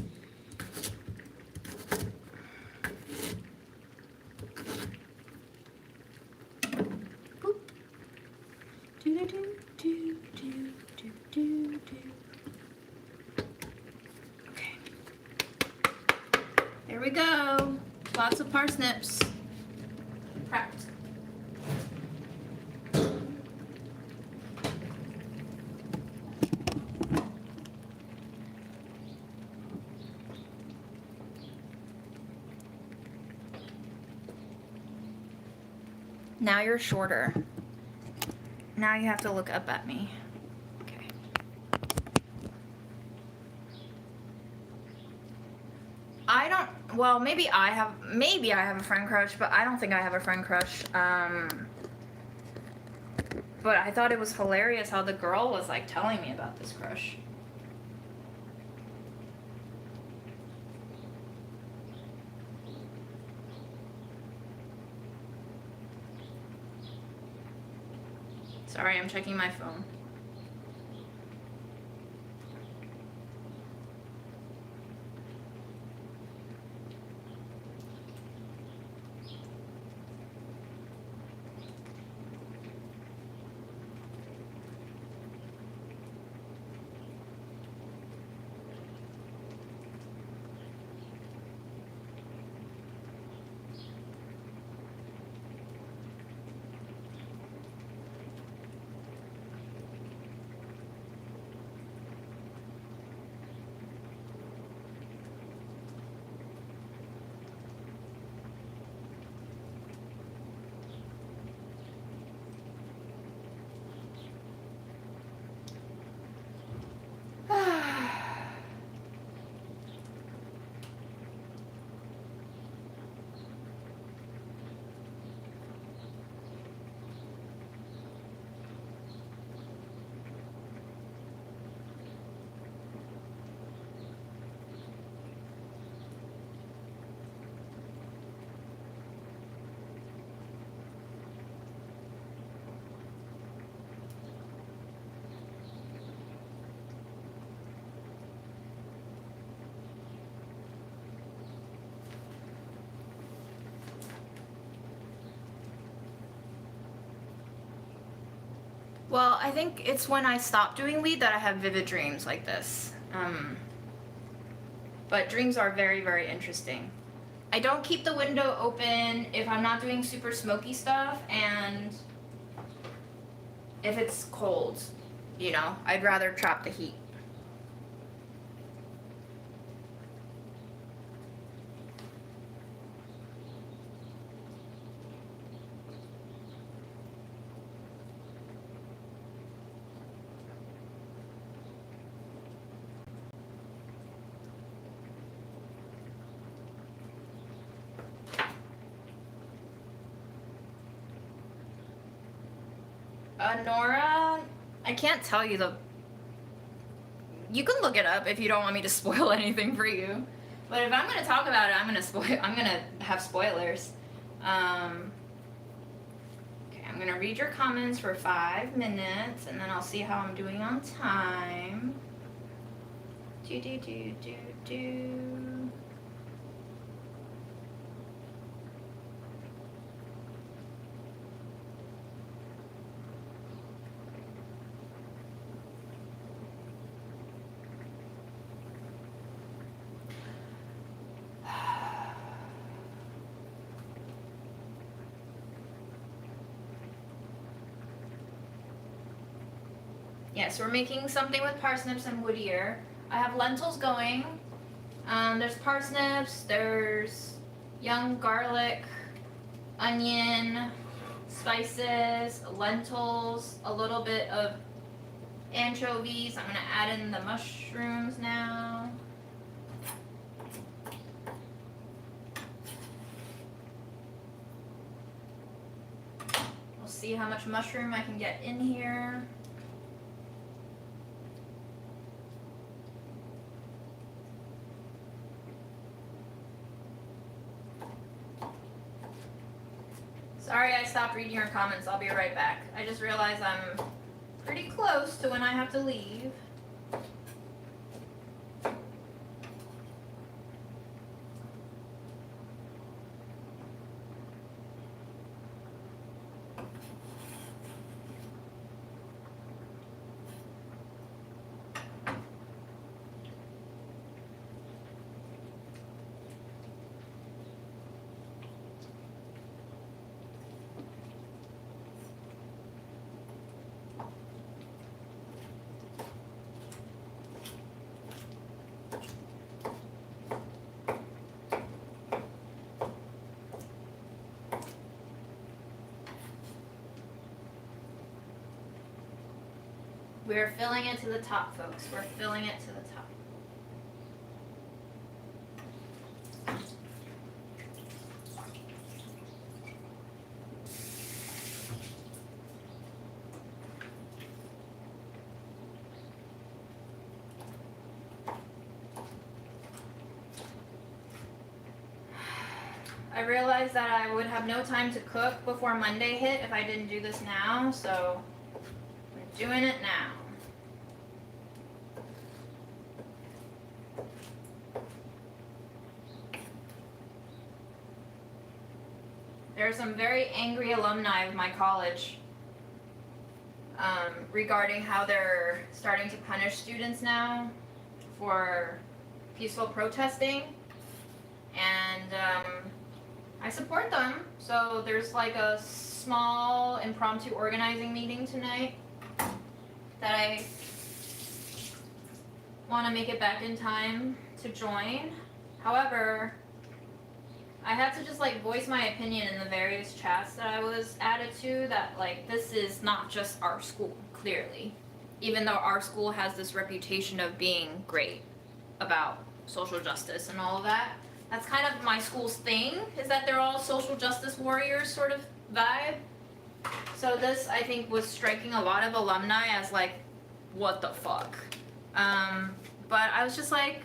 we go. Lots of parsnips. Prepped. Now you're shorter. Now you have to look up at me. Okay. I don't, well, maybe I have a friend crush, but I don't think I have a friend crush. But I thought it was hilarious how the girl was like telling me about this crush. Sorry, I'm checking my phone. Well, I think it's when I stop doing weed that I have vivid dreams like this. But dreams are very, very interesting. I don't keep the window open if I'm not doing super smoky stuff, and if it's cold, you know, I'd rather trap the heat. Nora, I can't tell you the... You can look it up if you don't want me to spoil anything for you. But if I'm going to talk about it, I'm going to have spoilers. Okay, I'm going to read your comments for 5 minutes, and then I'll see how I'm doing on time. Yes, we're making something with parsnips and wood ear. I have lentils going. There's parsnips, there's young garlic, onion, spices, lentils, a little bit of anchovies. I'm going to add in the mushrooms now. We'll see how much mushroom I can get in here. Sorry I stopped reading your comments. I'll be right back. I just realized I'm pretty close to when I have to leave. We're filling it to the top, folks. We're filling it to the top. I realized that I would have no time to cook before Monday hit if I didn't do this now, so we're doing it now. There are some very angry alumni of my college regarding how they're starting to punish students now for peaceful protesting, and I support them. So there's like a small impromptu organizing meeting tonight that I want to make it back in time to join. However, I had to just like voice my opinion in the various chats that I was added to, that like this is not just our school, clearly. Even though our school has this reputation of being great about social justice and all of that. That's kind of my school's thing, is that they're all social justice warriors sort of vibe. So this, I think, was striking a lot of alumni as like, what the fuck? But I was just like,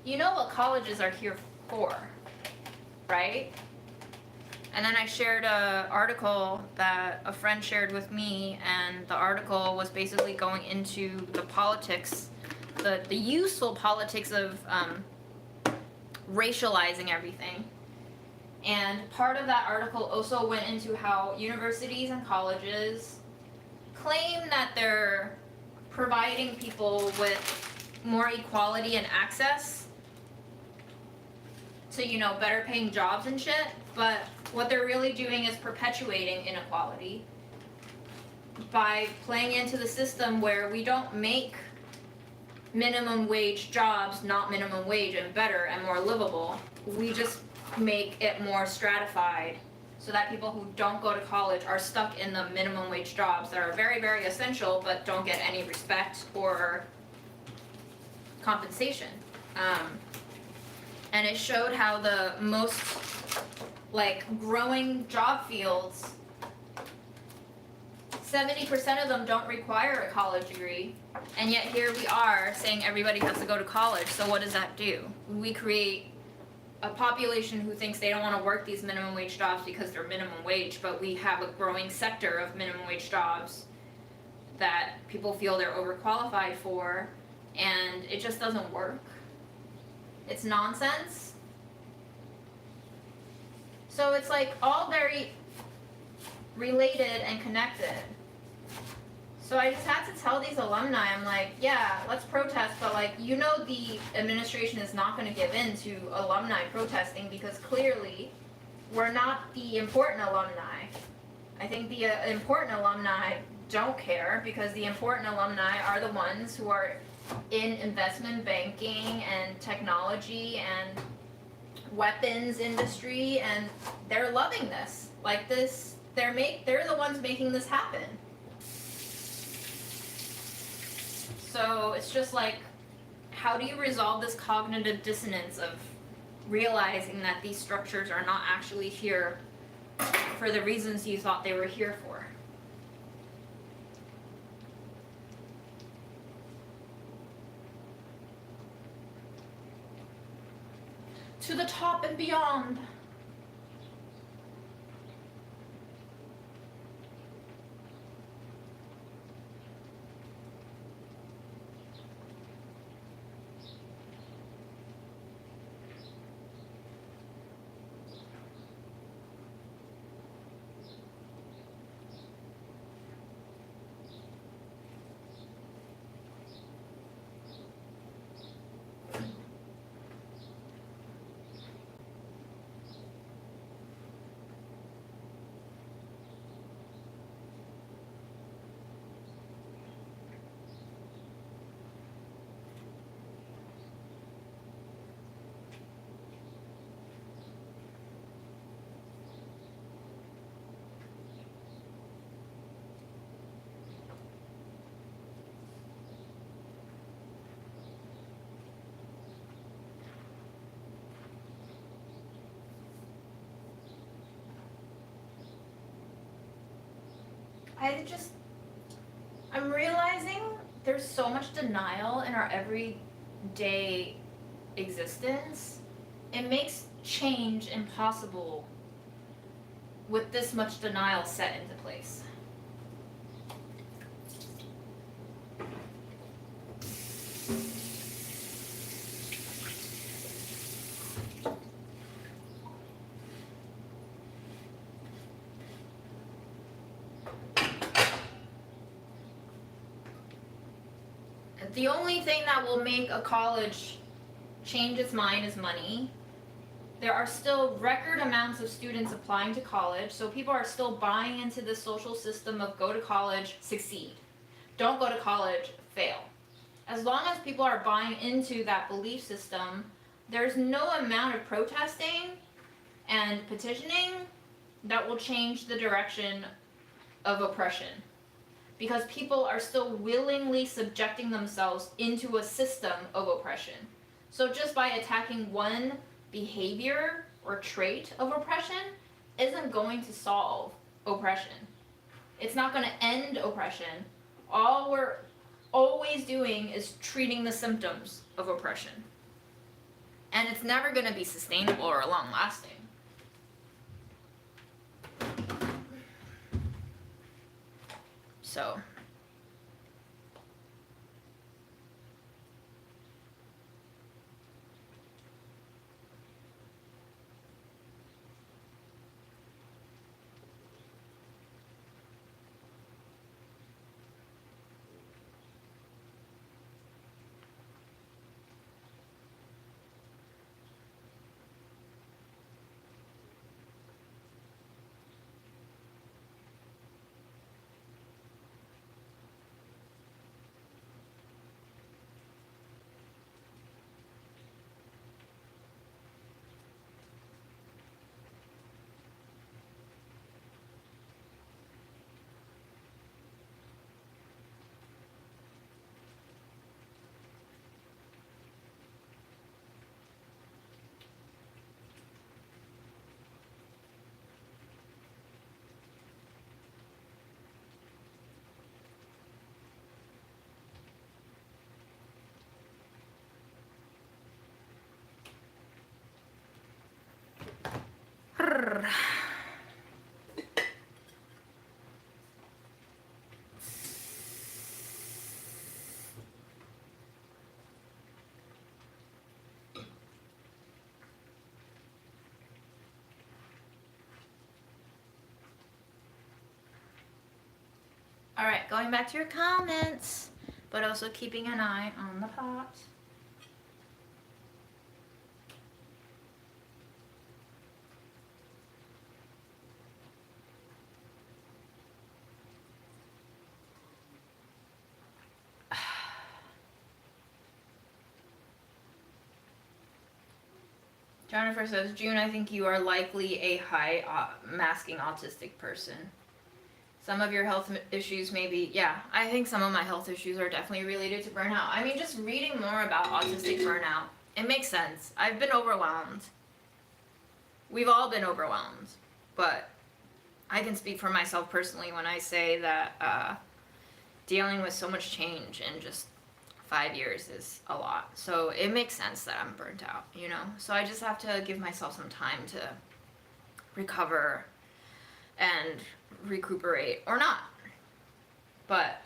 you know what colleges are here for, right? And then I shared an article that a friend shared with me, and the article was basically going into the politics, the useful politics of racializing everything. And part of that article also went into how universities and colleges claim that they're providing people with more equality and access to, you know, better paying jobs and shit, but what they're really doing is perpetuating inequality by playing into the system where we don't make minimum wage jobs not minimum wage and better and more livable. We just make it more stratified so that people who don't go to college are stuck in the minimum wage jobs that are very, very essential but don't get any respect or compensation. And it showed how the most like growing job fields, 70% of them don't require a college degree, and yet here we are saying everybody has to go to college. So what does that do? We create a population who thinks they don't want to work these minimum wage jobs because they're minimum wage, but we have a growing sector of minimum wage jobs that people feel they're overqualified for, and it just doesn't work. It's nonsense. So it's like all very related and connected. So I just had to tell these alumni, I'm like, yeah, let's protest, but like, you know, the administration is not going to give in to alumni protesting because clearly we're not the important alumni. I think the important alumni don't care because the important alumni are the ones who are in investment banking and technology and weapons industry, and they're loving this. Like this, they're the ones making this happen. So it's just like, how do you resolve this cognitive dissonance of realizing that these structures are not actually here for the reasons you thought they were here for? To the top and beyond. I'm realizing there's so much denial in our everyday existence. It makes change impossible with this much denial set into place. The only thing that will make a college change its mind is money. There are still record amounts of students applying to college, so people are still buying into the social system of go to college, succeed. Don't go to college, fail. As long as people are buying into that belief system, there's no amount of protesting and petitioning that will change the direction of oppression. Because people are still willingly subjecting themselves into a system of oppression. So just by attacking one behavior or trait of oppression isn't going to solve oppression. It's not going to end oppression. All we're always doing is treating the symptoms of oppression. And it's never going to be sustainable or long lasting. So alright, going back to your comments, but also keeping an eye on the pot. Jennifer says, June, I think you are likely a high masking autistic person. Some of your health issues maybe, yeah, I think some of my health issues are definitely related to burnout. I mean, just reading more about autistic burnout, it makes sense. I've been overwhelmed. We've all been overwhelmed. But I can speak for myself personally when I say that dealing with so much change in just 5 years is a lot. So it makes sense that I'm burnt out, you know? So I just have to give myself some time to recover and recuperate, or not. But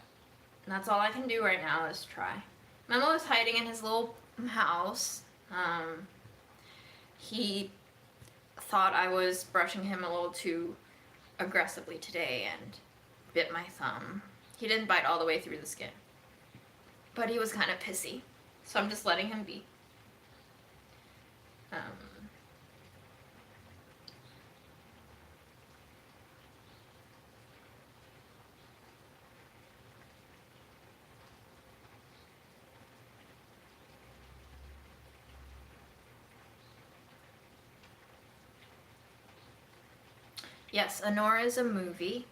that's all I can do right now is try. Memo is hiding in his little house. He thought I was brushing him a little too aggressively today and bit my thumb. He didn't bite all the way through the skin, but he was kind of pissy, so I'm just letting him be. Yes, Honora is a movie.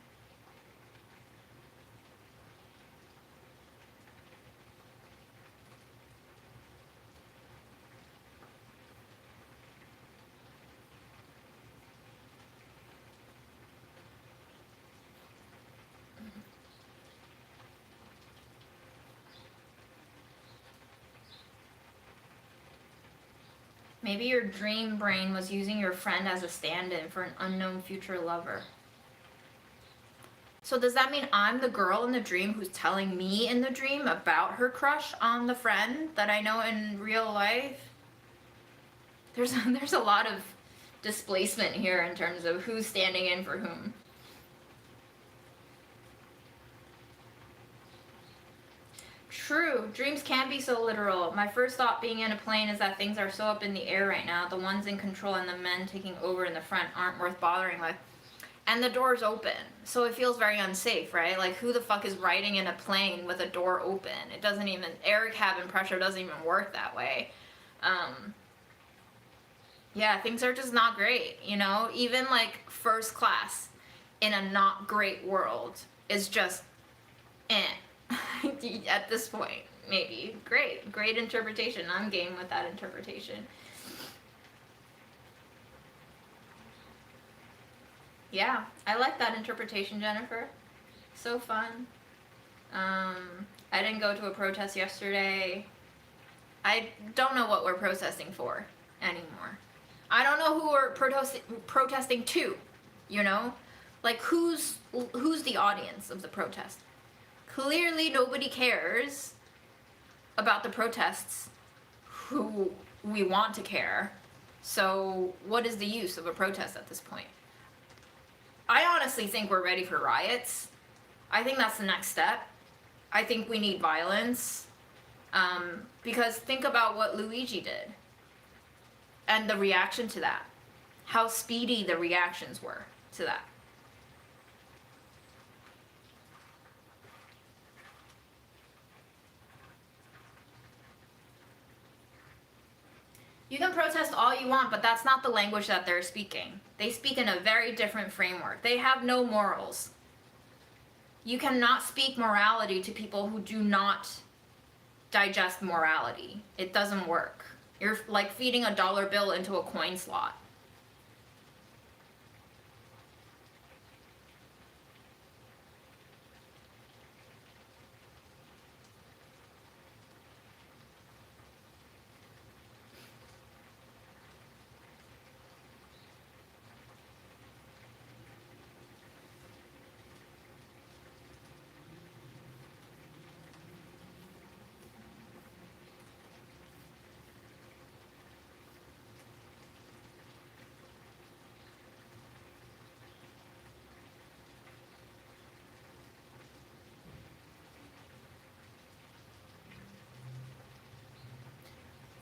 Maybe your dream brain was using your friend as a stand-in for an unknown future lover. So does that mean I'm the girl in the dream who's telling me in the dream about her crush on the friend that I know in real life? There's a lot of displacement here in terms of who's standing in for whom. True, dreams can be so literal. My first thought being in a plane is that things are so up in the air right now. The ones in control and the men taking over in the front aren't worth bothering with. And the door's open, so it feels very unsafe, right? Like, who the fuck is riding in a plane with a door open? It doesn't even, air cabin pressure doesn't even work that way. Yeah, things are just not great, you know? Even, like, first class in a not great world is just, at this point, maybe. Great interpretation. I'm game with that interpretation. Yeah, I like that interpretation, Jennifer. So fun. I didn't go to a protest yesterday. I don't know what we're protesting for anymore. I don't know who we're protesting to, you know? Like, who's the audience of the protest? Clearly nobody cares about the protests who we want to care. So what is the use of a protest at this point? I honestly think we're ready for riots. I think that's the next step. I think we need violence. Because think about what Luigi did. And the reaction to that. How speedy the reactions were to that. You can protest all you want, but that's not the language that they're speaking. They speak in a very different framework. They have no morals. You cannot speak morality to people who do not digest morality. It doesn't work. You're like feeding a dollar bill into a coin slot.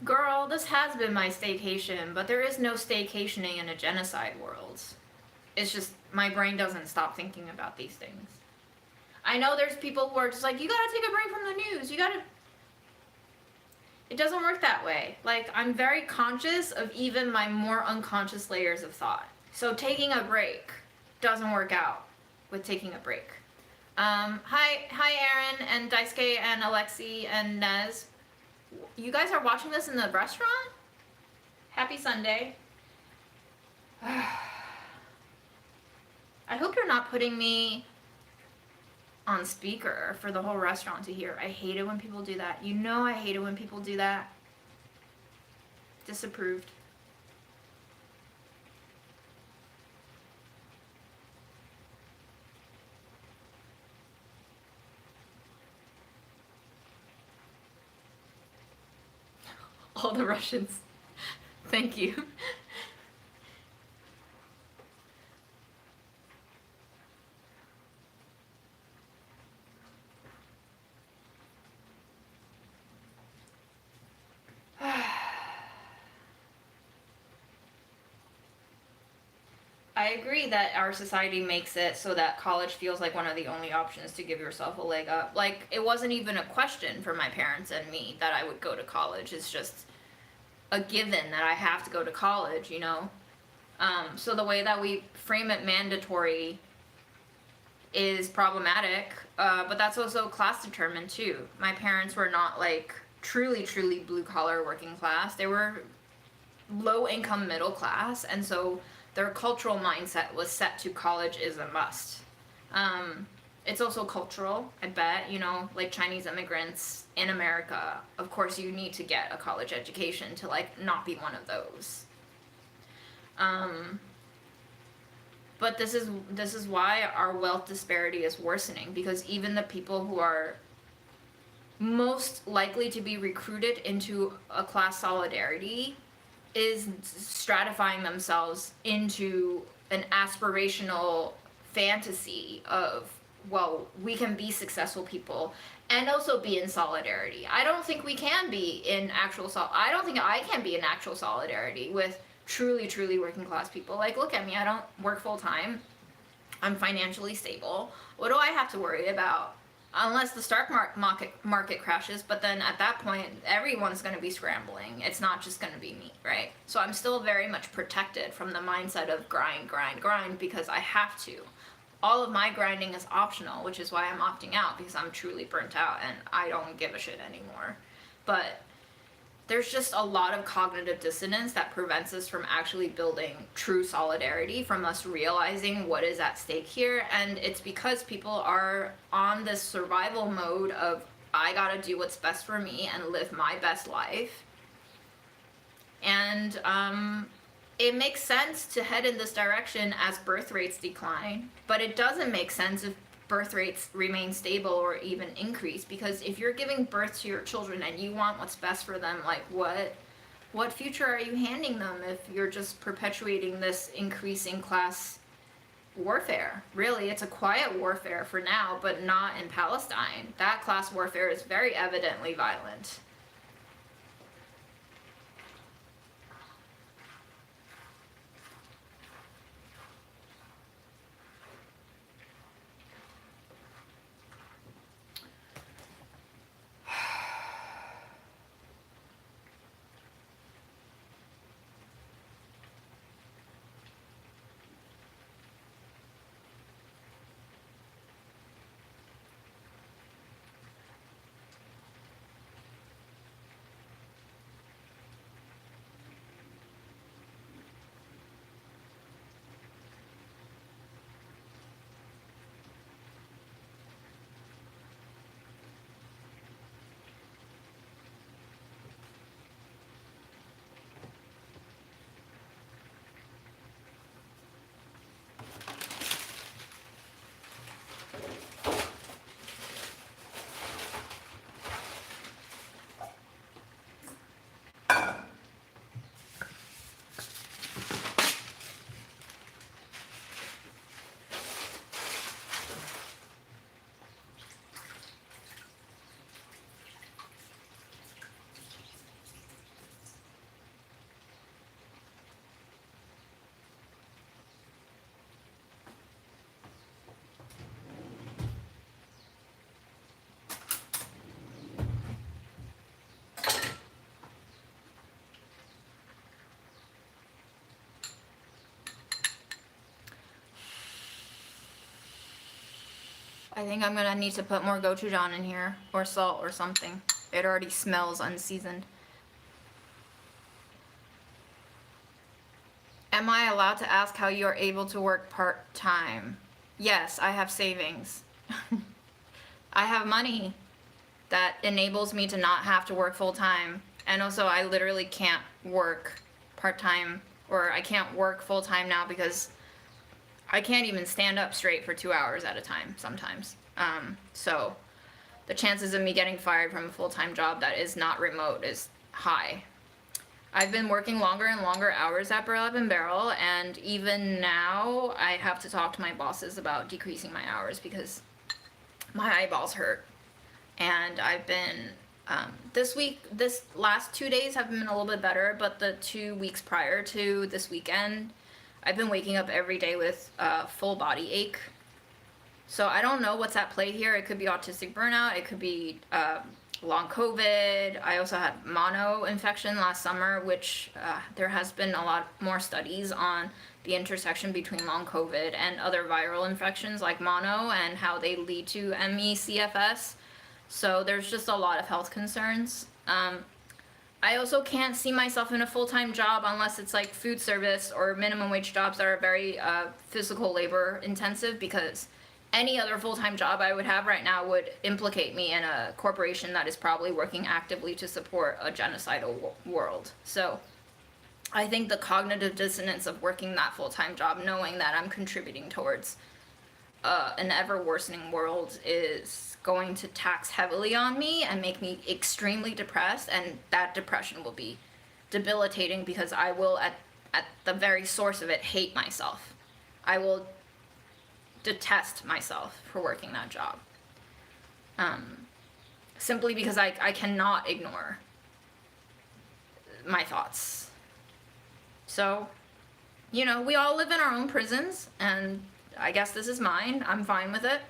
Girl, this has been my staycation, but there is no staycationing in a genocide world. It's just, my brain doesn't stop thinking about these things. I know there's people who are just like, you gotta take a break from the news, you gotta... It doesn't work that way. Like, I'm very conscious of even my more unconscious layers of thought. So taking a break doesn't work out with taking a break. Hi Aaron and Daisuke and Alexi and Nez. You guys are watching this in the restaurant? Happy Sunday. I hope you're not putting me on speaker for the whole restaurant to hear. I hate it when people do that. You know I hate it when people do that. Disapproved. All the Russians. Thank you. I agree that our society makes it so that college feels like one of the only options to give yourself a leg up. Like, it wasn't even a question for my parents and me that I would go to college. It's just a given that I have to go to college, you know? So the way that we frame it mandatory is problematic, but that's also class determined too. My parents were not like truly blue collar working class. They were low income middle class, and so their cultural mindset was set to college is a must. It's also cultural, I bet, you know, like Chinese immigrants in America, of course you need to get a college education to like not be one of those. But this is why our wealth disparity is worsening, because even the people who are most likely to be recruited into a class solidarity is stratifying themselves into an aspirational fantasy of, well, we can be successful people and also be in solidarity. I don't think we can be in actual I don't think I can be in actual solidarity with truly working class people. Like, look at me, I don't work full time. I'm financially stable. What do I have to worry about? Unless the stock market crashes, but then at that point, everyone's going to be scrambling. It's not just going to be me, right? So I'm still very much protected from the mindset of grind, because I have to. All of my grinding is optional, which is why I'm opting out, because I'm truly burnt out and I don't give a shit anymore. But there's just a lot of cognitive dissonance that prevents us from actually building true solidarity, from us realizing what is at stake here. And it's because people are on this survival mode of, I gotta do what's best for me and live my best life. And it makes sense to head in this direction as birth rates decline, but it doesn't make sense if birth rates remain stable or even increase, because if you're giving birth to your children and you want what's best for them, like what future are you handing them if you're just perpetuating this increasing class warfare? Really, it's a quiet warfare for now, but not in Palestine. That class warfare is very evidently violent. I think I'm gonna need to put more gochujang in here, or salt or something. It already smells unseasoned. Am I allowed to ask how you are able to work part-time? Yes, I have savings. I have money that enables me to not have to work full-time. And also, I literally can't work part-time, or I can't work full-time now because I can't even stand up straight for 2 hours at a time sometimes. So the chances of me getting fired from a full-time job that is not remote is high. I've been working longer and longer hours at Burlap Barrel, and even now I have to talk to my bosses about decreasing my hours because my eyeballs hurt. And I've been, this last 2 days have been a little bit better, but the 2 weeks prior to this weekend, I've been waking up every day with full body ache. So I don't know what's at play here. It could be autistic burnout. It could be long COVID. I also had mono infection last summer, which there has been a lot more studies on the intersection between long COVID and other viral infections like mono and how they lead to ME/CFS. So there's just a lot of health concerns. I also can't see myself in a full-time job unless it's like food service or minimum wage jobs that are very physical labor intensive, because any other full-time job I would have right now would implicate me in a corporation that is probably working actively to support a genocidal world. So I think the cognitive dissonance of working that full-time job, knowing that I'm contributing towards an ever-worsening world, is going to tax heavily on me and make me extremely depressed, and that depression will be debilitating because I will, at the very source of it, hate myself. I will detest myself for working that job. Simply because I cannot ignore my thoughts. So, you know, we all live in our own prisons, and I guess this is mine. I'm fine with it.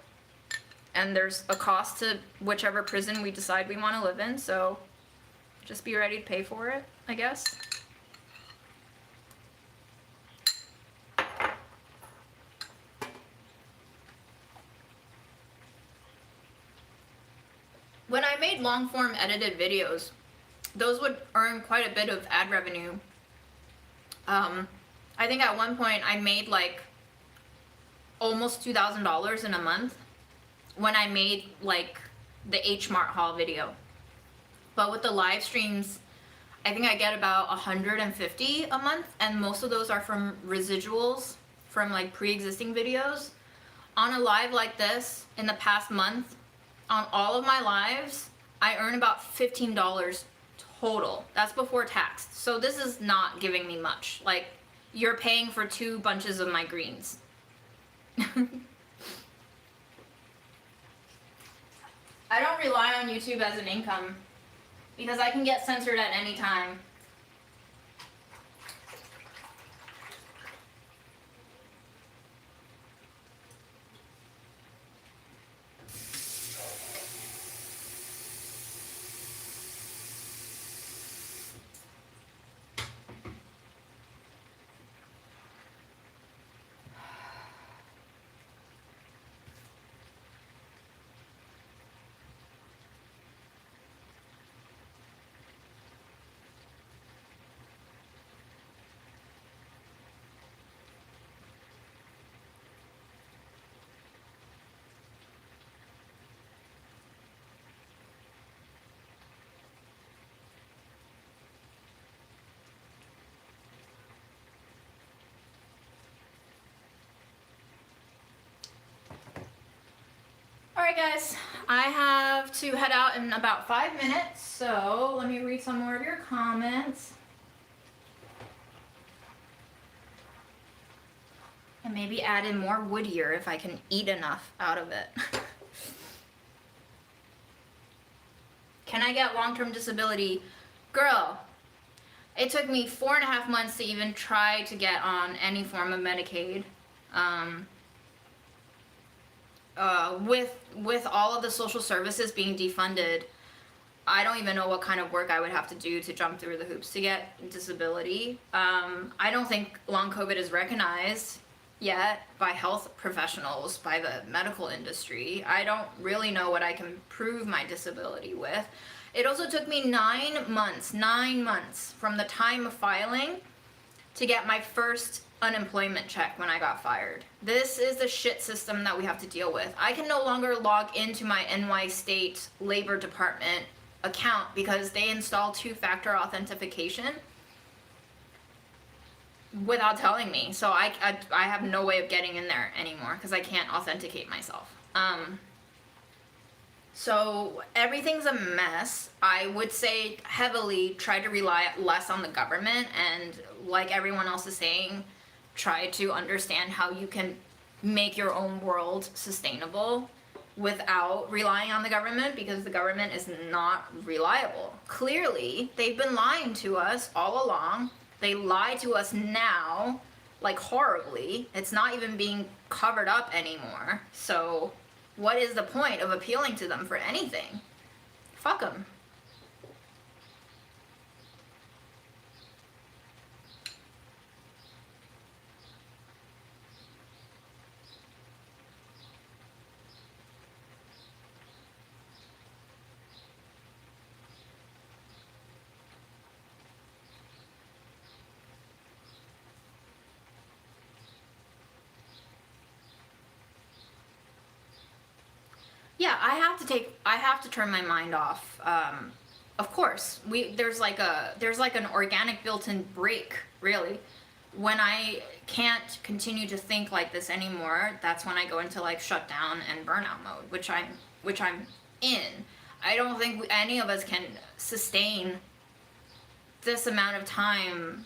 And there's a cost to whichever prison we decide we want to live in, so just be ready to pay for it, I guess. When I made long-form edited videos, those would earn quite a bit of ad revenue. I think at one point I made like almost $2,000 in a month when I made like the H Mart haul video. But with the live streams, I think I get about 150 a month, and most of those are from residuals from like pre-existing videos. On a live like this, in the past month, on all of my lives, I earn about $15 total. That's before tax. So this is not giving me much. Like, you're paying for 2 bunches of my greens. I don't rely on YouTube as an income because I can get censored at any time. Alright guys, I have to head out in about 5 minutes, so let me read some more of your comments. And maybe add in more woodier if I can eat enough out of it. Can I get long-term disability? Girl, it took me 4.5 months to even try to get on any form of Medicaid. With all of the social services being defunded, I don't even know what kind of work I would have to do to jump through the hoops to get disability. I don't think long COVID is recognized yet by health professionals, by the medical industry. I don't really know what I can prove my disability with. It also took me 9 months from the time of filing to get my first unemployment check when I got fired. This is the shit system that we have to deal with. I can no longer log into my NY State Labor Department account because they installed 2-factor authentication without telling me. So I have no way of getting in there anymore because I can't authenticate myself. So everything's a mess. I would say heavily try to rely less on the government, and like everyone else is saying, try to understand how you can make your own world sustainable without relying on the government, because the government is not reliable. Clearly, they've been lying to us all along. They lie to us now, like horribly. It's not even being covered up anymore. So what is the point of appealing to them for anything? Fuck them. Yeah, I have to turn my mind off. Of course, there's like an organic built-in break, really. When I can't continue to think like this anymore, that's when I go into like shutdown and burnout mode, which I'm in. I don't think any of us can sustain this amount of time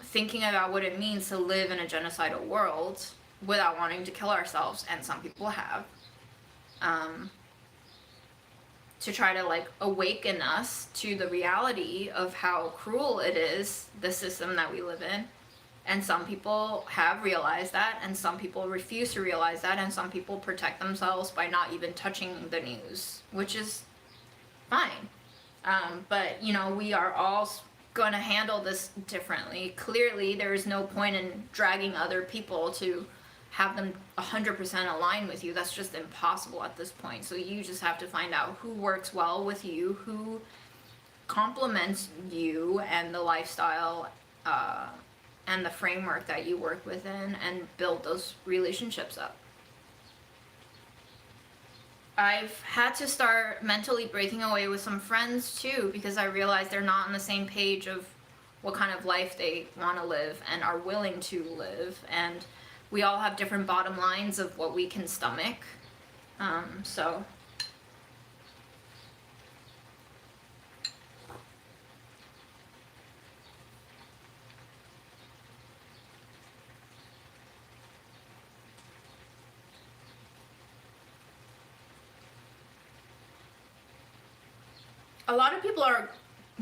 thinking about what it means to live in a genocidal world without wanting to kill ourselves, and some people have. To try to like awaken us to the reality of how cruel it is, the system that we live in. And some people have realized that, and some people refuse to realize that, and some people protect themselves by not even touching the news, which is fine. But, you know, we are all going to handle this differently. Clearly, there is no point in dragging other people to have them 100% align with you. That's just impossible at this point. So you just have to find out who works well with you, who complements you and the lifestyle, and the framework that you work within, and build those relationships up. I've had to start mentally breaking away with some friends too, because I realize they're not on the same page of what kind of life they want to live and are willing to live, and we all have different bottom lines of what we can stomach. So a lot of people are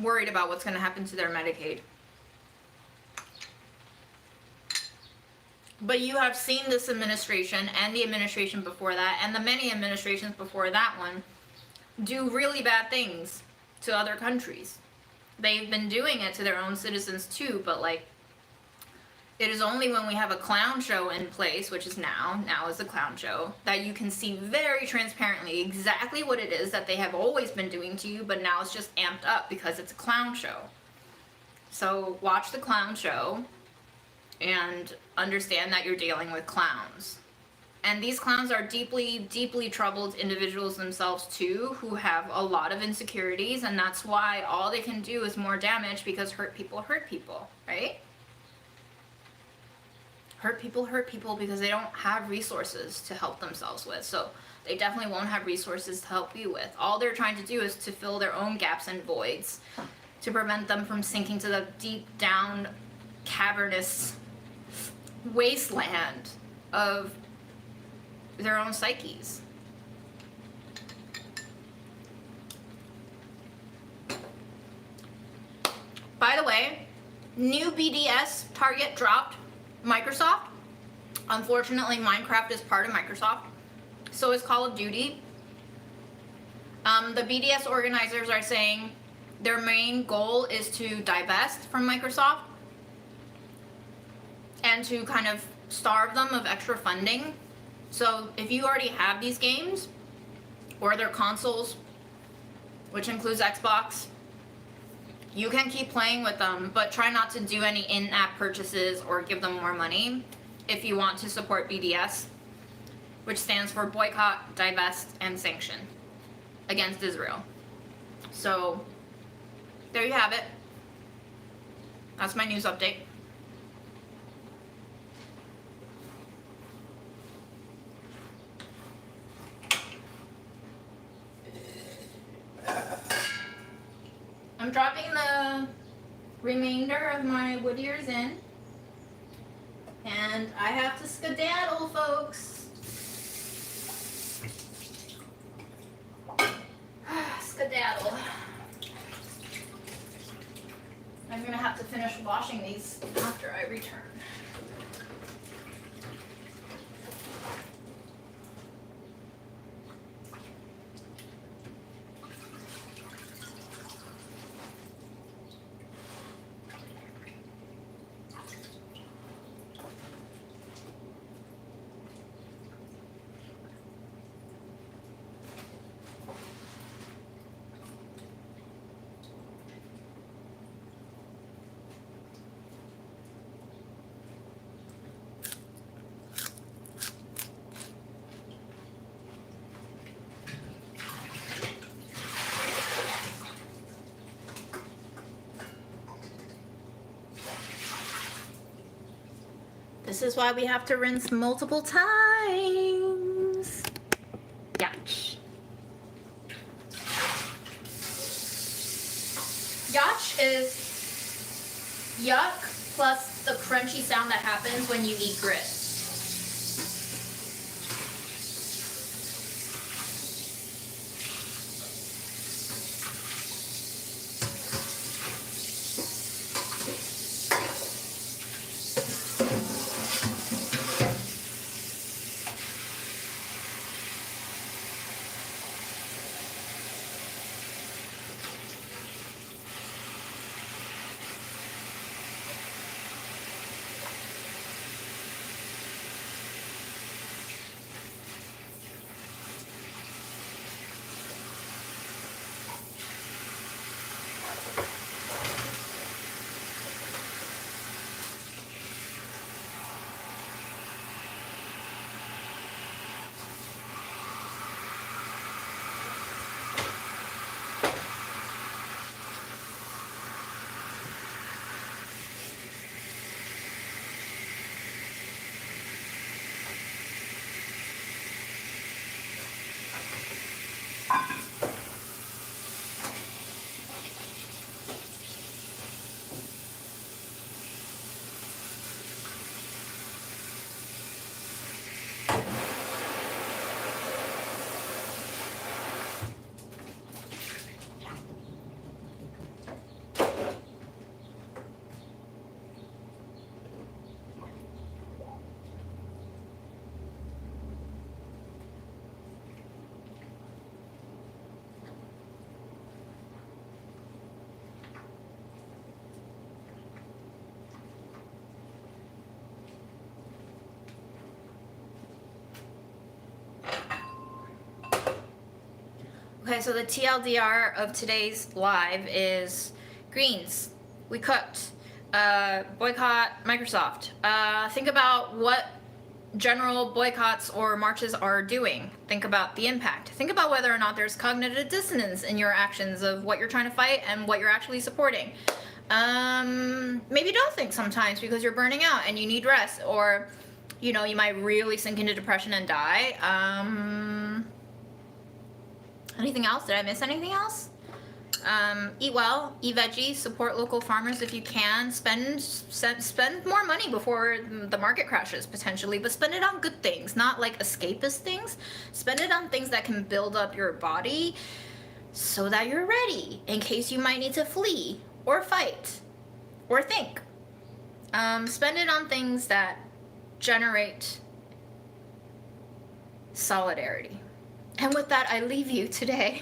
worried about what's going to happen to their Medicaid. But you have seen this administration and the administration before that and the many administrations before that one do really bad things to other countries. They've been doing it to their own citizens too, but like, it is only when we have a clown show in place, which is now is a clown show, that you can see very transparently exactly what it is that they have always been doing to you, but now it's just amped up because it's a clown show. So watch the clown show and understand that you're dealing with clowns. And these clowns are deeply, deeply troubled individuals themselves too, who have a lot of insecurities, and that's why all they can do is more damage, because hurt people, right? Hurt people because they don't have resources to help themselves with. So they definitely won't have resources to help you with. All they're trying to do is to fill their own gaps and voids, to prevent them from sinking to the deep down cavernous wasteland of their own psyches. By the way, new BDS target dropped. Microsoft. Unfortunately, Minecraft is part of Microsoft. So is Call of Duty. The BDS organizers are saying their main goal is to divest from Microsoft and to kind of starve them of extra funding. So if you already have these games, or their consoles, which includes Xbox, you can keep playing with them, but try not to do any in-app purchases or give them more money if you want to support BDS, which stands for Boycott, Divest, and Sanction against Israel. So there you have it. That's my news update. I'm dropping the remainder of my wood ears in, and I have to skedaddle, folks. Skedaddle. I'm gonna have to finish washing these after I return. This is why we have to rinse multiple times. Yatch. Yatch is yuck plus the crunchy sound that happens when you eat grit. Okay, so the TLDR of today's live is greens. We cooked. Boycott Microsoft. Think about what general boycotts or marches are doing. Think about the impact. Think about whether or not there's cognitive dissonance in your actions of what you're trying to fight and what you're actually supporting. Maybe don't think sometimes because you're burning out and you need rest, or you know, you might really sink into depression and die. Anything else? Did I miss anything else? Eat well, eat veggie, support local farmers if you can. Spend more money before the market crashes potentially, but spend it on good things, not like escapist things. Spend it on things that can build up your body so that you're ready in case you might need to flee or fight or think. Spend it on things that generate solidarity. And with that, I leave you today.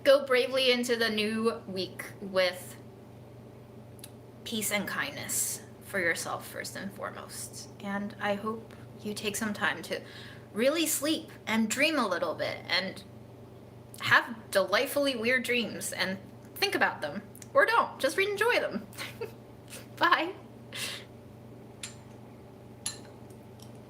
Go bravely into the new week with peace and kindness for yourself first and foremost. And I hope you take some time to really sleep and dream a little bit and have delightfully weird dreams and think about them. Or don't, just enjoy them. Bye.